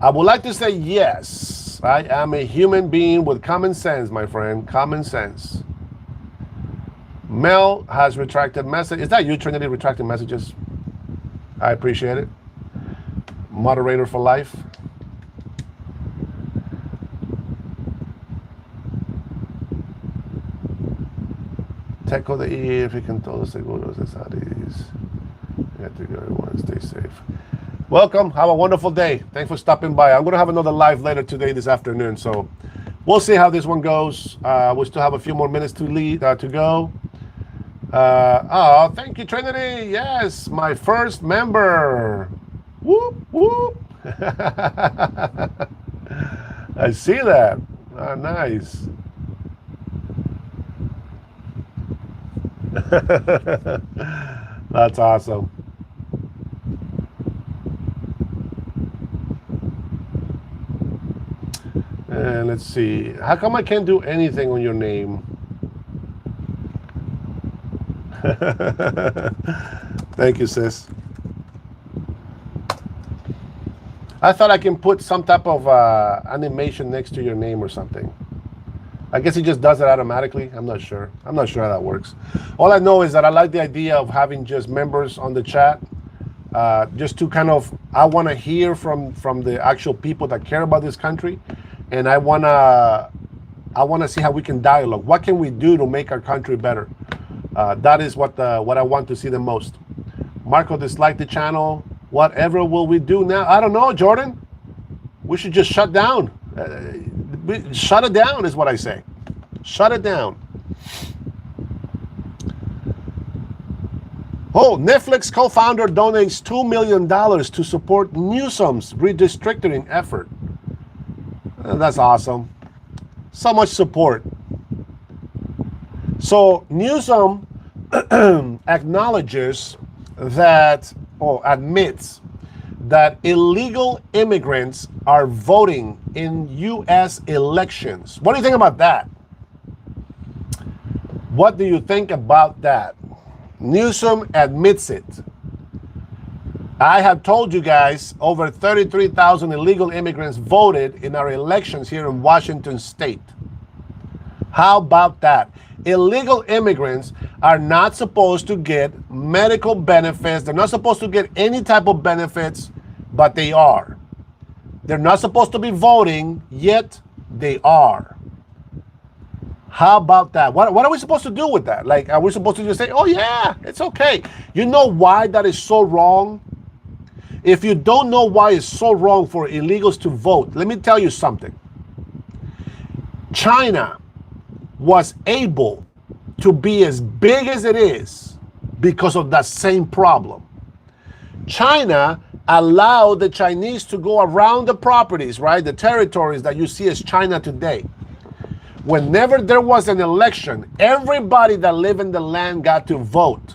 I would like to say yes. I am a human being with common sense, my friend. Common sense. Mel has retracted message. Is that you, Trinity, retracting messages? I appreciate it. Moderator for life. Teco de ir, fiquen todos seguros, Aris. You have to go, everyone, stay safe. Welcome. Have a wonderful day. Thanks for stopping by. I'm going to have another live later today, this afternoon. So we'll see how this one goes. We still have a few more minutes to go. Oh, thank you, Trinity. Yes, my first member. Whoop, whoop. I see that. Oh, nice. That's awesome. And let's see. How come I can't do anything on your name? Thank you, sis. I thought I can put some type of animation next to your name or something. I guess he just does it automatically. I'm not sure. I'm not sure how that works. All I know is that I like the idea of having just members on the chat, just to kind of, I want to hear from the actual people that care about this country, and I want to see how we can dialogue. What can we do to make our country better? That is what I want to see the most. Marco disliked the channel. Whatever will we do now? I don't know, Jordan. We should just shut down. Shut it down is what I say. Shut it down. Oh, Netflix co-founder donates $2 million to support Newsom's redistricting effort. That's awesome. So much support. So Newsom acknowledges that, or admits that illegal immigrants are voting in U.S. elections. What do you think about that? What do you think about that? Newsom admits it. I have told you guys over 33,000 illegal immigrants voted in our elections here in Washington State. How about that? Illegal immigrants are not supposed to get medical benefits. They're not supposed to get any type of benefits, but they are. They're not supposed to be voting, yet they are. How about that? What are we supposed to do with that? Like, are we supposed to just say, oh yeah, it's okay? You know why that is so wrong? If you don't know why it's so wrong for illegals to vote, let me tell you something. China was able to be as big as it is because of that same problem. China allowed the Chinese to go around the properties, right? The territories that you see as China today. Whenever there was an election, everybody that lived in the land got to vote.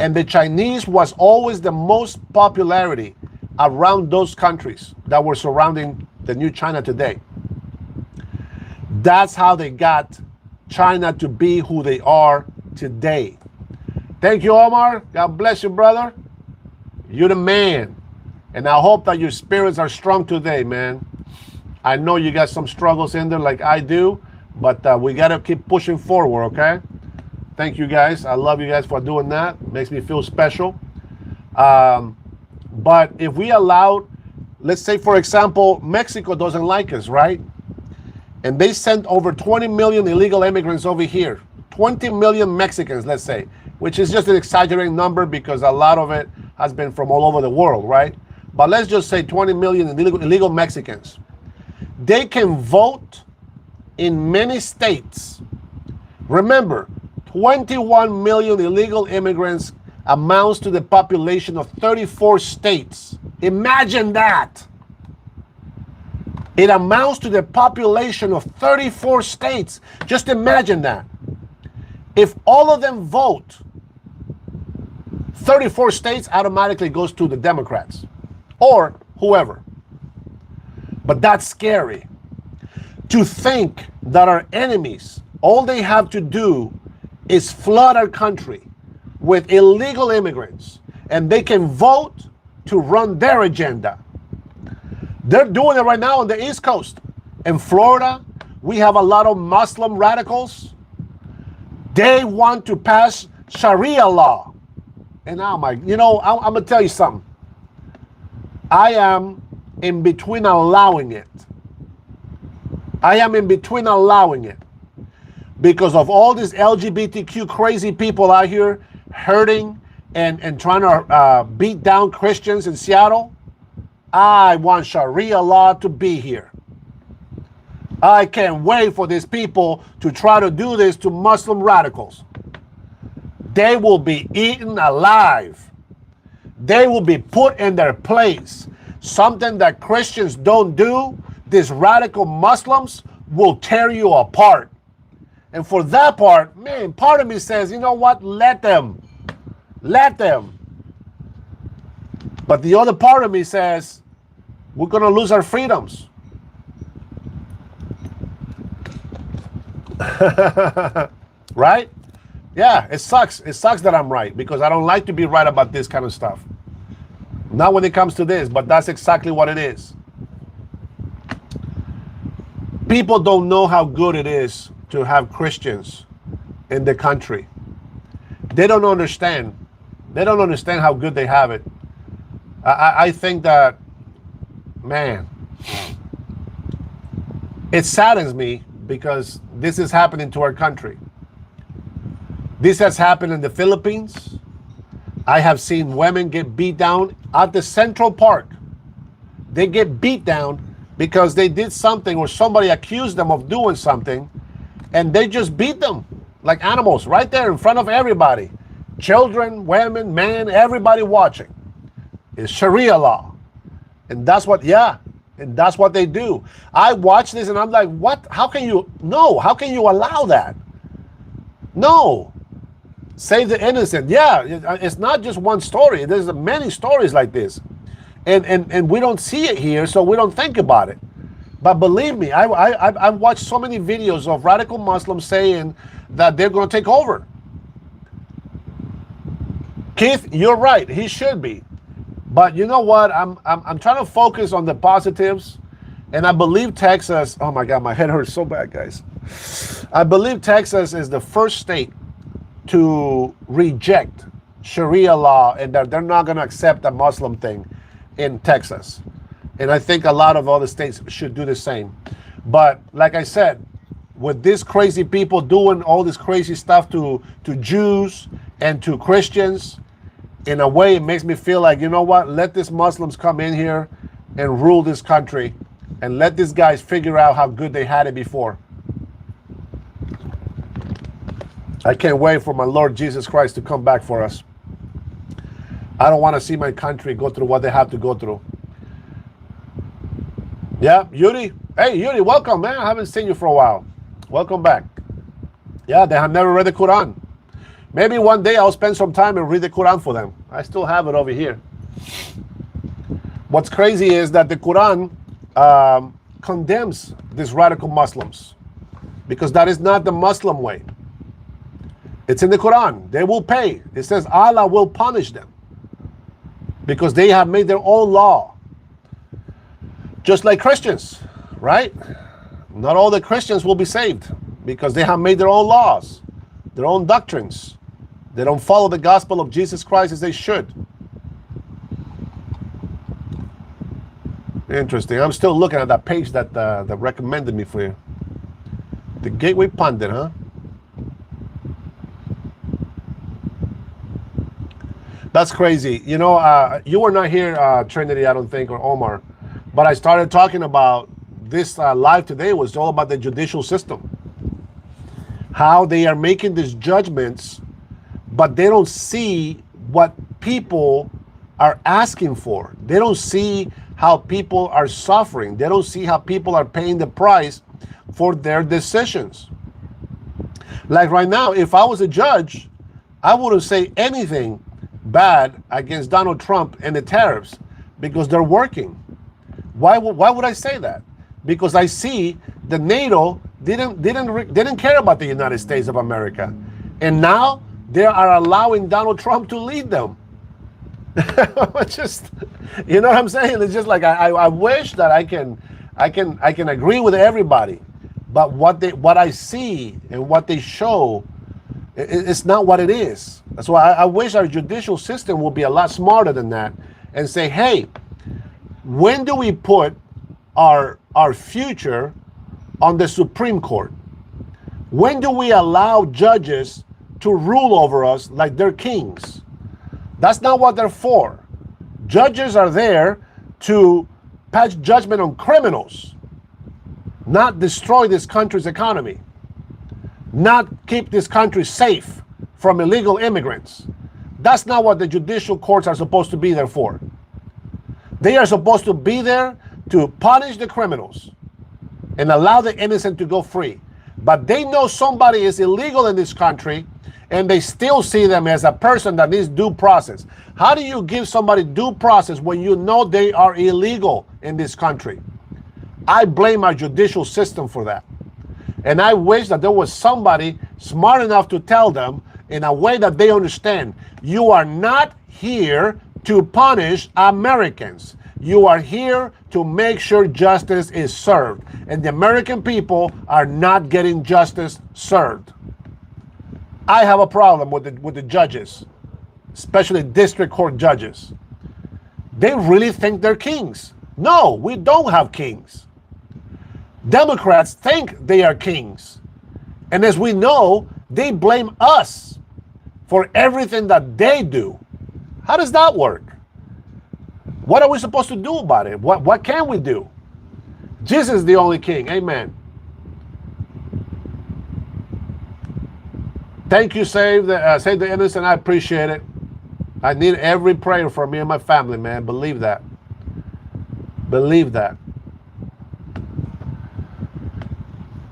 And the Chinese was always the most popularity around those countries that were surrounding the new China today. That's how they got China to be who they are today. Thank you, Omar. God bless you, brother. You're the man. And I hope that your spirits are strong today, man. I know you got some struggles in there like I do, but we got to keep pushing forward, okay? Thank you, guys. I love you guys for doing that. Makes me feel special. But if we allowed, let's say, for example, Mexico doesn't like us, right? And they sent over 20 million illegal immigrants over here. 20 million Mexicans, let's say, which is just an exaggerated number because a lot of it has been from all over the world, right? But let's just say 20 million illegal Mexicans. They can vote in many states. Remember, 21 million illegal immigrants amounts to the population of 34 states. Imagine that. It amounts to the population of 34 states. Just imagine that. If all of them vote, 34 states automatically goes to the Democrats or whoever. But that's scary. To think that our enemies, all they have to do is flood our country with illegal immigrants and they can vote to run their agenda. They're doing it right now on the East Coast. In Florida, we have a lot of Muslim radicals. They want to pass Sharia law. And I'm like, I'm going to tell you something. I am in between allowing it. I am in between allowing it. Because of all these LGBTQ crazy people out here hurting and trying to beat down Christians in Seattle. I want Sharia law to be here. I can't wait for these people to try to do this to Muslim radicals. They will be eaten alive. They will be put in their place. Something that Christians don't do, these radical Muslims will tear you apart. And for that part, man, part of me says, you know what? Let them. Let them. But the other part of me says, we're going to lose our freedoms. Right? Yeah, it sucks. It sucks that I'm right because I don't like to be right about this kind of stuff. Not when it comes to this, but that's exactly what it is. People don't know how good it is to have Christians in the country. They don't understand. They don't understand how good they have it. I think that, man, it saddens me because this is happening to our country. This has happened in the Philippines. I have seen women get beat down at the Central Park. They get beat down because they did something or somebody accused them of doing something and they just beat them like animals right there in front of everybody. Children, women, men, everybody watching. It's Sharia law. And that's what, and that's what they do. I watch this and I'm like, what? How can you allow that? No. Save the innocent. Yeah, it's not just one story. There's many stories like this. And we don't see it here, so we don't think about it. But believe me, I've watched so many videos of radical Muslims saying that they're going to take over. Keith, you're right. He should be. But you know what? I'm trying to focus on the positives. And I believe Texas, oh my God, my head hurts so bad, guys. I believe Texas is the first state to reject Sharia law and that they're not going to accept the Muslim thing in Texas. And I think a lot of other states should do the same. But like I said, with these crazy people doing all this crazy stuff to Jews and to Christians, in a way, it makes me feel like, you know what? Let these Muslims come in here and rule this country and let these guys figure out how good they had it before. I can't wait for my Lord Jesus Christ to come back for us. I don't want to see my country go through what they have to go through. Yeah, Yuri. Hey, Yuri, welcome, man. I haven't seen you for a while. Welcome back. Yeah, they have never read the Quran. Maybe one day I'll spend some time and read the Quran for them. I still have it over here. What's crazy is that the Quran condemns these radical Muslims because that is not the Muslim way. It's in the Quran. They will pay. It says Allah will punish them because they have made their own law. Just like Christians, right? Not all the Christians will be saved because they have made their own laws, their own doctrines. They don't follow the gospel of Jesus Christ as they should. Interesting. I'm still looking at that page that recommended me for you. The Gateway Pundit, huh? That's crazy. You know, you were not here, Trinity, I don't think, or Omar. But I started talking about this live today was all about the judicial system. How they are making these judgments, but they don't see what people are asking for. They don't see how people are suffering. They don't see how people are paying the price for their decisions. Like right now, if I was a judge, I wouldn't say anything bad against Donald Trump and the tariffs because they're working. Why would I say that? Because I see the NATO didn't care about the United States of America, and now they are allowing Donald Trump to lead them. Just, you know what I'm saying? It's just like I wish that I can agree with everybody, but what I see and what they show, it's not what it is. That's why I wish our judicial system would be a lot smarter than that and say, hey, when do we put our future on the Supreme Court? When do we allow judges to rule over us like they're kings? That's not what they're for. Judges are there to pass judgment on criminals, not destroy this country's economy, not keep this country safe from illegal immigrants. That's not what the judicial courts are supposed to be there for. They are supposed to be there to punish the criminals and allow the innocent to go free. But they know somebody is illegal in this country and they still see them as a person that needs due process. How do you give somebody due process when you know they are illegal in this country? I blame our judicial system for that. And I wish that there was somebody smart enough to tell them in a way that they understand. You are not here to punish Americans. You are here to make sure justice is served. And the American people are not getting justice served. I have a problem with the judges, especially district court judges. They really think they're kings. No, we don't have kings. Democrats think they are kings. And as we know, they blame us for everything that they do. How does that work? What are we supposed to do about it? What can we do? Jesus is the only king. Amen. Thank you, Save the Innocent. I appreciate it. I need every prayer for me and my family, man. Believe that. Believe that.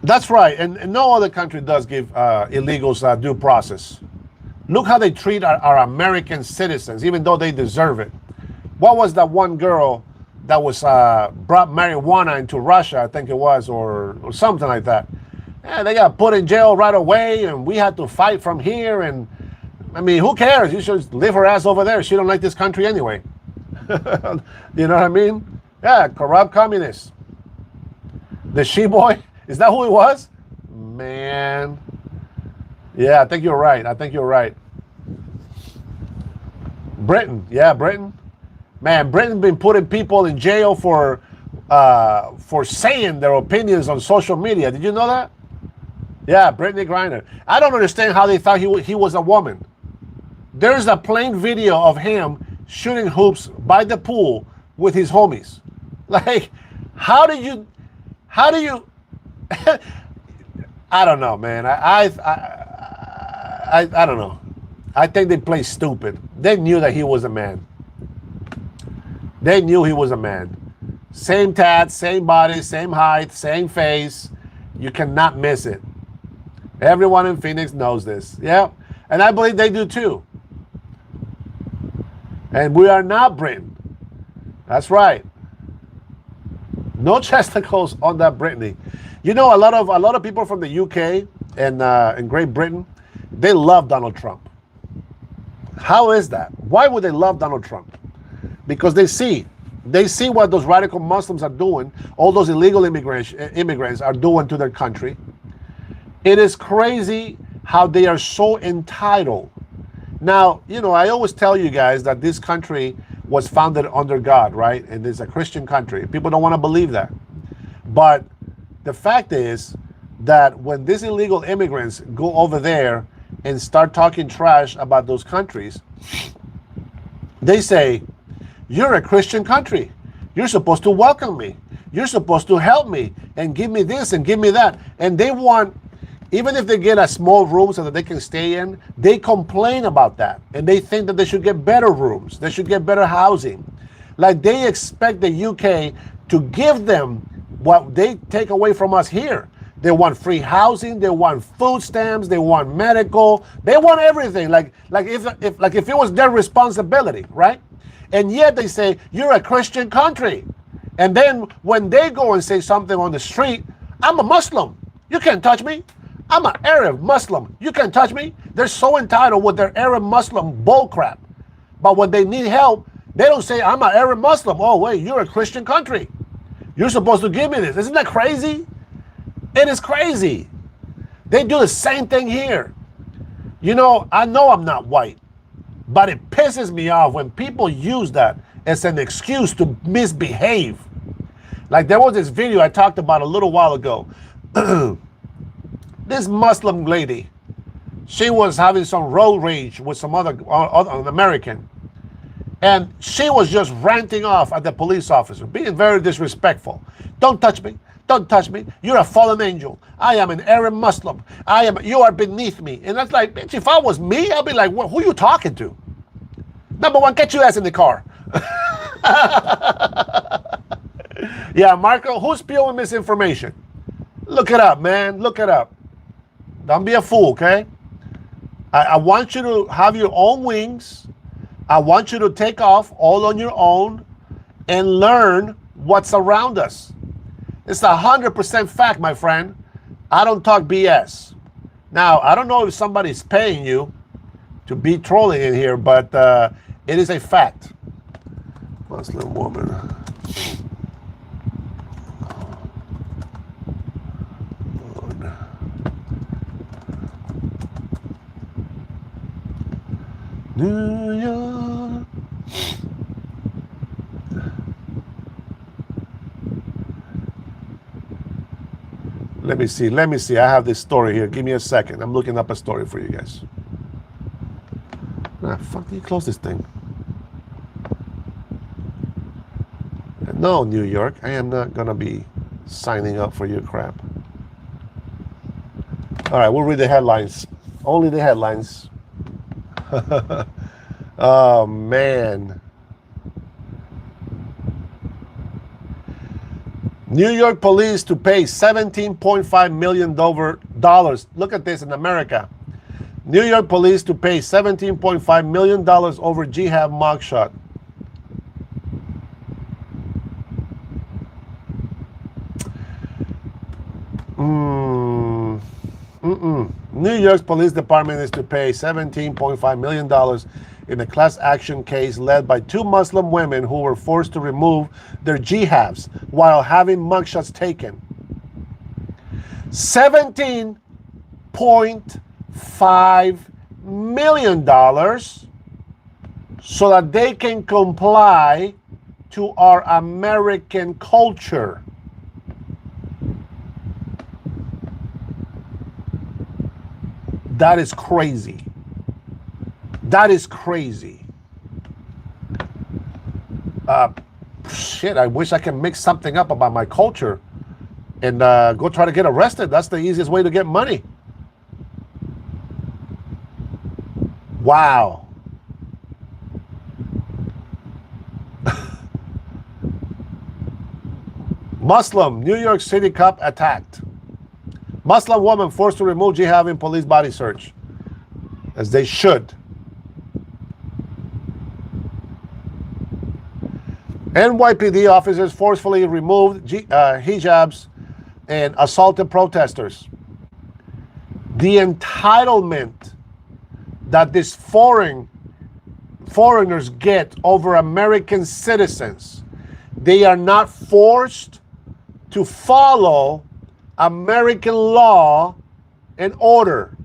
That's right. And no other country does give illegals due process. Look how they treat our American citizens, even though they deserve it. What was that one girl that was brought marijuana into Russia, I think it was, or something like that? Yeah, they got put in jail right away, and we had to fight from here. And I mean, who cares? You should leave her ass over there. She don't like this country anyway. You know what I mean? Yeah, corrupt communists. The she-boy, is that who it was? Man. Yeah, I think you're right. I think you're right. Britain. Yeah, Britain. Man, Britain's been putting people in jail for saying their opinions on social media. Did you know that? Yeah, Brittany Griner. I don't understand how they thought he was a woman. There's a plain video of him shooting hoops by the pool with his homies. Like, how do you I don't know, man. I don't know. I think they play stupid. They knew that he was a man. They knew he was a man. Same tats, same body, same height, same face. You cannot miss it. Everyone in Phoenix knows this. Yeah. And I believe they do too. And we are not Britain. That's right. No chesticles on that Britney. You know, a lot of people from the UK and Great Britain, they love Donald Trump. How is that? Why would they love Donald Trump? Because they see what those radical Muslims are doing, all those illegal immigrants are doing to their country. It is crazy how they are so entitled. Now, you know, I always tell you guys that this country was founded under God, right? And it's a Christian country. People don't want to believe that. But the fact is that when these illegal immigrants go over there and start talking trash about those countries, they say, you're a Christian country. You're supposed to welcome me. You're supposed to help me and give me this and give me that. And they want, even if they get a small room so that they can stay in, they complain about that. And they think that they should get better rooms. They should get better housing. Like they expect the UK to give them what they take away from us here. They want free housing. They want food stamps. They want medical. They want everything. Like if it was their responsibility, right? And yet they say, you're a Christian country. And then when they go and say something on the street, I'm a Muslim. You can't touch me. I'm an Arab Muslim. You can't touch me. They're so entitled with their Arab Muslim bullcrap. But when they need help, they don't say, I'm an Arab Muslim. Oh, wait, you're a Christian country. You're supposed to give me this. Isn't that crazy? It is crazy. They do the same thing here. You know I'm not white, but it pisses me off when people use that as an excuse to misbehave. Like there was this video I talked about a little while ago. This Muslim lady, she was having some road rage with some other American. And she was just ranting off at the police officer, being very disrespectful. Don't touch me. Don't touch me. You're a fallen angel. I am an Arab Muslim. You are beneath me. And that's like, bitch, if I was me, I'd be like, well, who are you talking to? Number one, get your ass in the car. Yeah, Marco, who's spewing misinformation? Look it up, man. Look it up. Don't be a fool, okay? I want you to have your own wings. I want you to take off all on your own and learn what's around us. It's 100% fact, my friend. I don't talk BS. Now, I don't know if somebody's paying you to be trolling in here, but it is a fact. Muslim woman. New York. Let me see. I have this story here. Give me a second. I'm looking up a story for you guys. Ah, fuck, you close this thing. No, New York. I am not going to be signing up for your crap. All right, we'll read the headlines. Only the headlines. Oh, man. New York police to pay $17.5 million. Look at this in America. New York police to pay $17.5 million over jihad mugshot. New York's police department is to pay $17.5 million in a class action case led by two Muslim women who were forced to remove their jihadis while having mugshots taken. $17.5 million so that they can comply to our American culture. That is crazy. That is crazy. Shit, I wish I could make something up about my culture and go try to get arrested. That's the easiest way to get money. Wow. Muslim, New York City cop attacked. Muslim woman forced to remove hijab in police body search. As they should. NYPD officers forcefully removed hijabs and assaulted protesters. The entitlement that these foreigners get over American citizens, they are not forced to follow American law and order.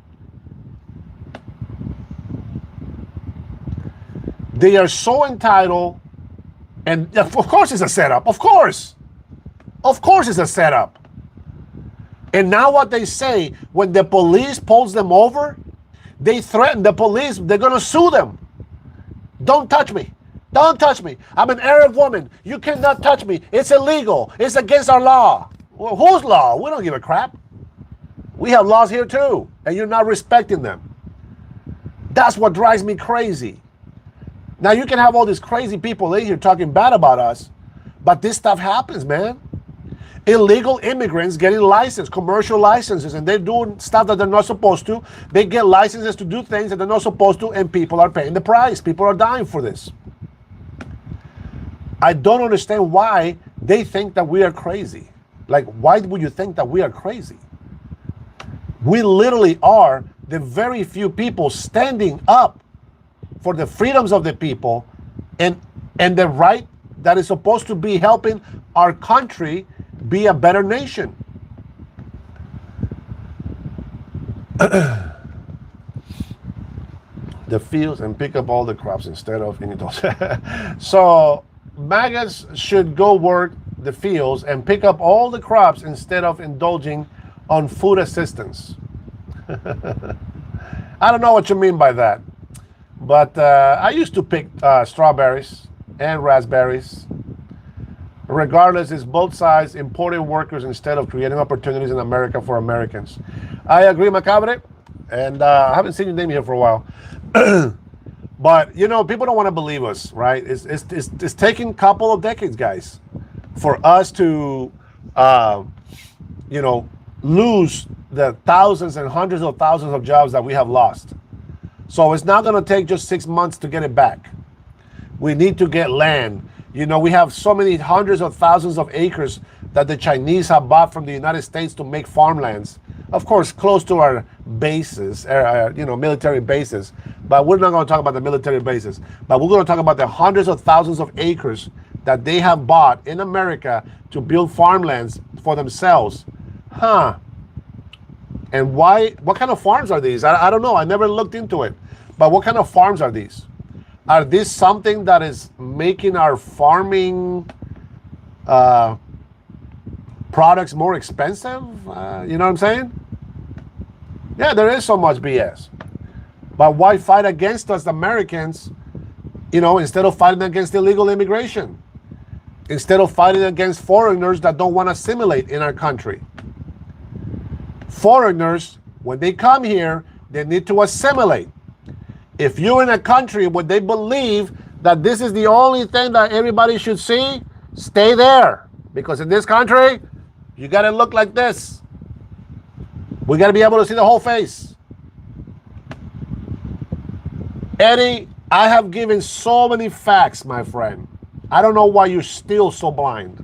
They are so entitled, and of course it's a setup. Of course it's a setup. And now what they say, when the police pulls them over, they threaten the police, they're going to sue them. Don't touch me. Don't touch me. I'm an Arab woman. You cannot touch me. It's illegal. It's against our law. Well, whose law? We don't give a crap. We have laws here too, and you're not respecting them. That's what drives me crazy. Now, you can have all these crazy people in here talking bad about us, but this stuff happens, man. Illegal immigrants getting licensed, commercial licenses, and they're doing stuff that they're not supposed to. They get licenses to do things that they're not supposed to, and people are paying the price. People are dying for this. I don't understand why they think that we are crazy. Like, why would you think that we are crazy? We literally are the very few people standing up for the freedoms of the people and the right that is supposed to be helping our country be a better nation. The fields and pick up all the crops instead of in those. So MAGAs should go work the fields and pick up all the crops instead of indulging on food assistance. I don't know what you mean by that, but I used to pick strawberries and raspberries. Regardless, it's both sides importing workers instead of creating opportunities in America for Americans. I agree, Macabre, and I haven't seen your name here for a while. But, you know, people don't want to believe us, right? It's taking a couple of decades, guys, for us to, you know, lose the thousands and hundreds of thousands of jobs that we have lost. So it's not going to take just 6 months to get it back. We need to get land. You know, we have so many hundreds of thousands of acres that the Chinese have bought from the United States to make farmlands. Of course, close to our bases, you know, military bases. But we're not going to talk about the military bases. But we're going to talk about the hundreds of thousands of acres that they have bought in America to build farmlands for themselves. Huh. And why? What kind of farms are these? I don't know. I never looked into it. But what kind of farms are these? Are this something that is making our farming products more expensive? You know what I'm saying? Yeah, there is so much BS. But why fight against us Americans, you know, instead of fighting against illegal immigration? Instead of fighting against foreigners that don't want to assimilate in our country? Foreigners, when they come here, they need to assimilate. If you're in a country where they believe that this is the only thing that everybody should see, stay there. Because in this country, you got to look like this. We got to be able to see the whole face. Eddie, I have given so many facts, my friend. I don't know why you're still so blind.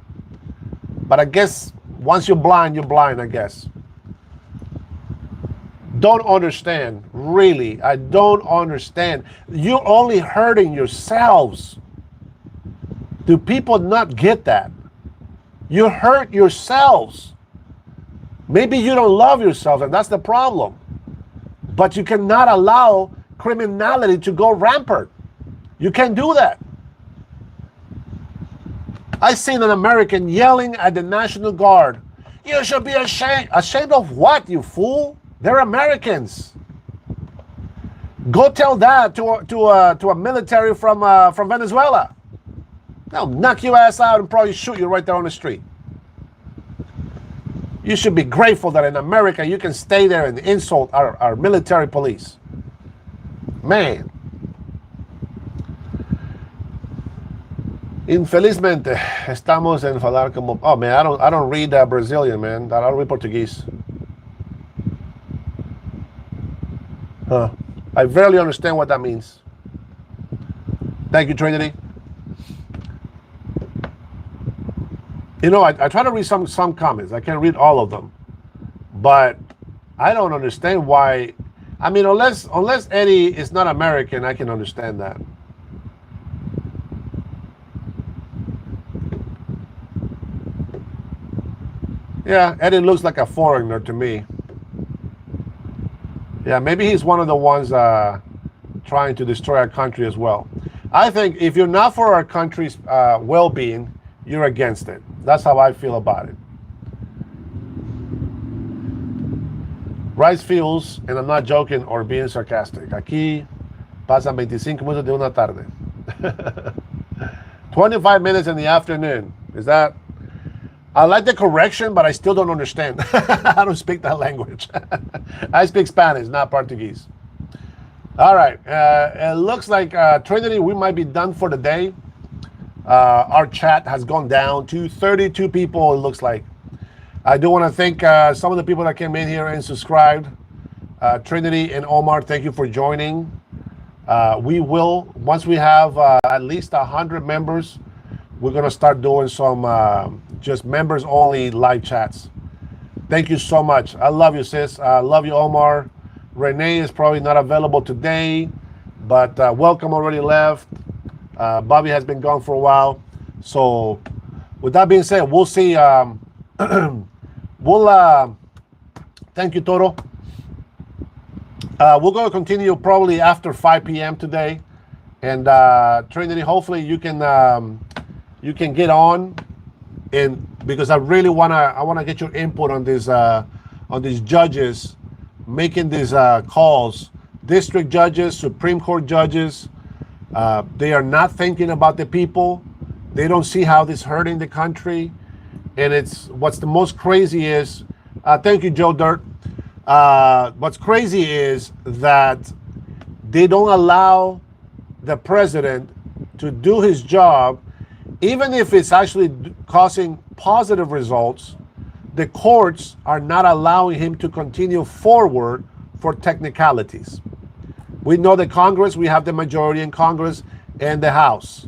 But I guess once you're blind, I guess. Don't understand, really. I don't understand. You're only hurting yourselves. Do people not get that? You hurt yourselves. Maybe you don't love yourself, and that's the problem. But you cannot allow criminality to go rampant. You can't do that. I seen an American yelling at the National Guard. You should be ashamed. Ashamed of what, you fool? They're Americans. Go tell that to a military from Venezuela. They'll knock your ass out and probably shoot you right there on the street. You should be grateful that in America you can stay there and insult our military police. Man. Man. Infelizmente, estamos en falar como. Oh man, I don't read Brazilian, man. I don't read Portuguese. Huh. I barely understand what that means. Thank you, Trinity. You know, I try to read some comments. I can't read all of them, but I don't understand why. I mean, unless Eddie is not American, I can understand that. Yeah, Eddie looks like a foreigner to me. Yeah, maybe he's one of the ones trying to destroy our country as well. I think if you're not for our country's well-being, you're against it. That's how I feel about it. Rice Fields, and I'm not joking or being sarcastic. Aquí pasan 25 minutos de una tarde. 25 minutes in the afternoon. Is that? I like the correction, but I still don't understand. I don't speak that language. I speak Spanish, not Portuguese. All right. It looks like, Trinity, we might be done for the day. Our chat has gone down to 32 people, it looks like. I do want to thank some of the people that came in here and subscribed. Trinity and Omar, thank you for joining. We will, once we have at least 100 members, we're going to start doing some just members only live chats. Thank you so much. I love you, sis. I love you, Omar. Renee is probably not available today, but welcome already left. Bobby has been gone for a while. So with that being said, we'll see. Thank you, Toro. We're going to continue probably after 5 p.m. today. And Trinity, hopefully you can get on, and because I really wanna get your input on these judges making these calls. District judges, Supreme Court judges, they are not thinking about the people. They don't see how this is hurting the country. And it's what's the most crazy is, thank you, Joe Dirt. What's crazy is that they don't allow the president to do his job, even if it's actually causing positive results. The courts are not allowing him to continue forward for technicalities. We know that Congress, we have the majority in Congress and the House.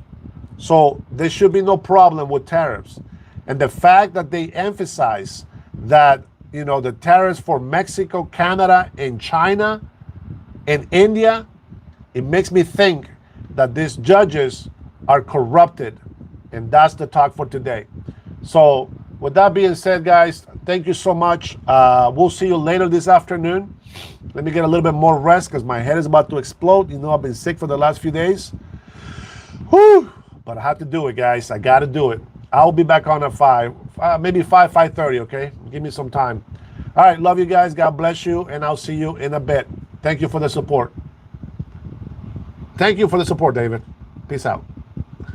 So there should be no problem with tariffs. And the fact that they emphasize that, you know, the tariffs for Mexico, Canada, and China, and India, it makes me think that these judges are corrupted. And that's the talk for today. So with that being said, guys, thank you so much. We'll see you later this afternoon. Let me get a little bit more rest because my head is about to explode. You know, I've been sick for the last few days. Whew. But I have to do it, guys. I got to do it. I'll be back on at 5, maybe 5:30, okay? Give me some time. All right, love you guys. God bless you, and I'll see you in a bit. Thank you for the support. Thank you for the support, David. Peace out.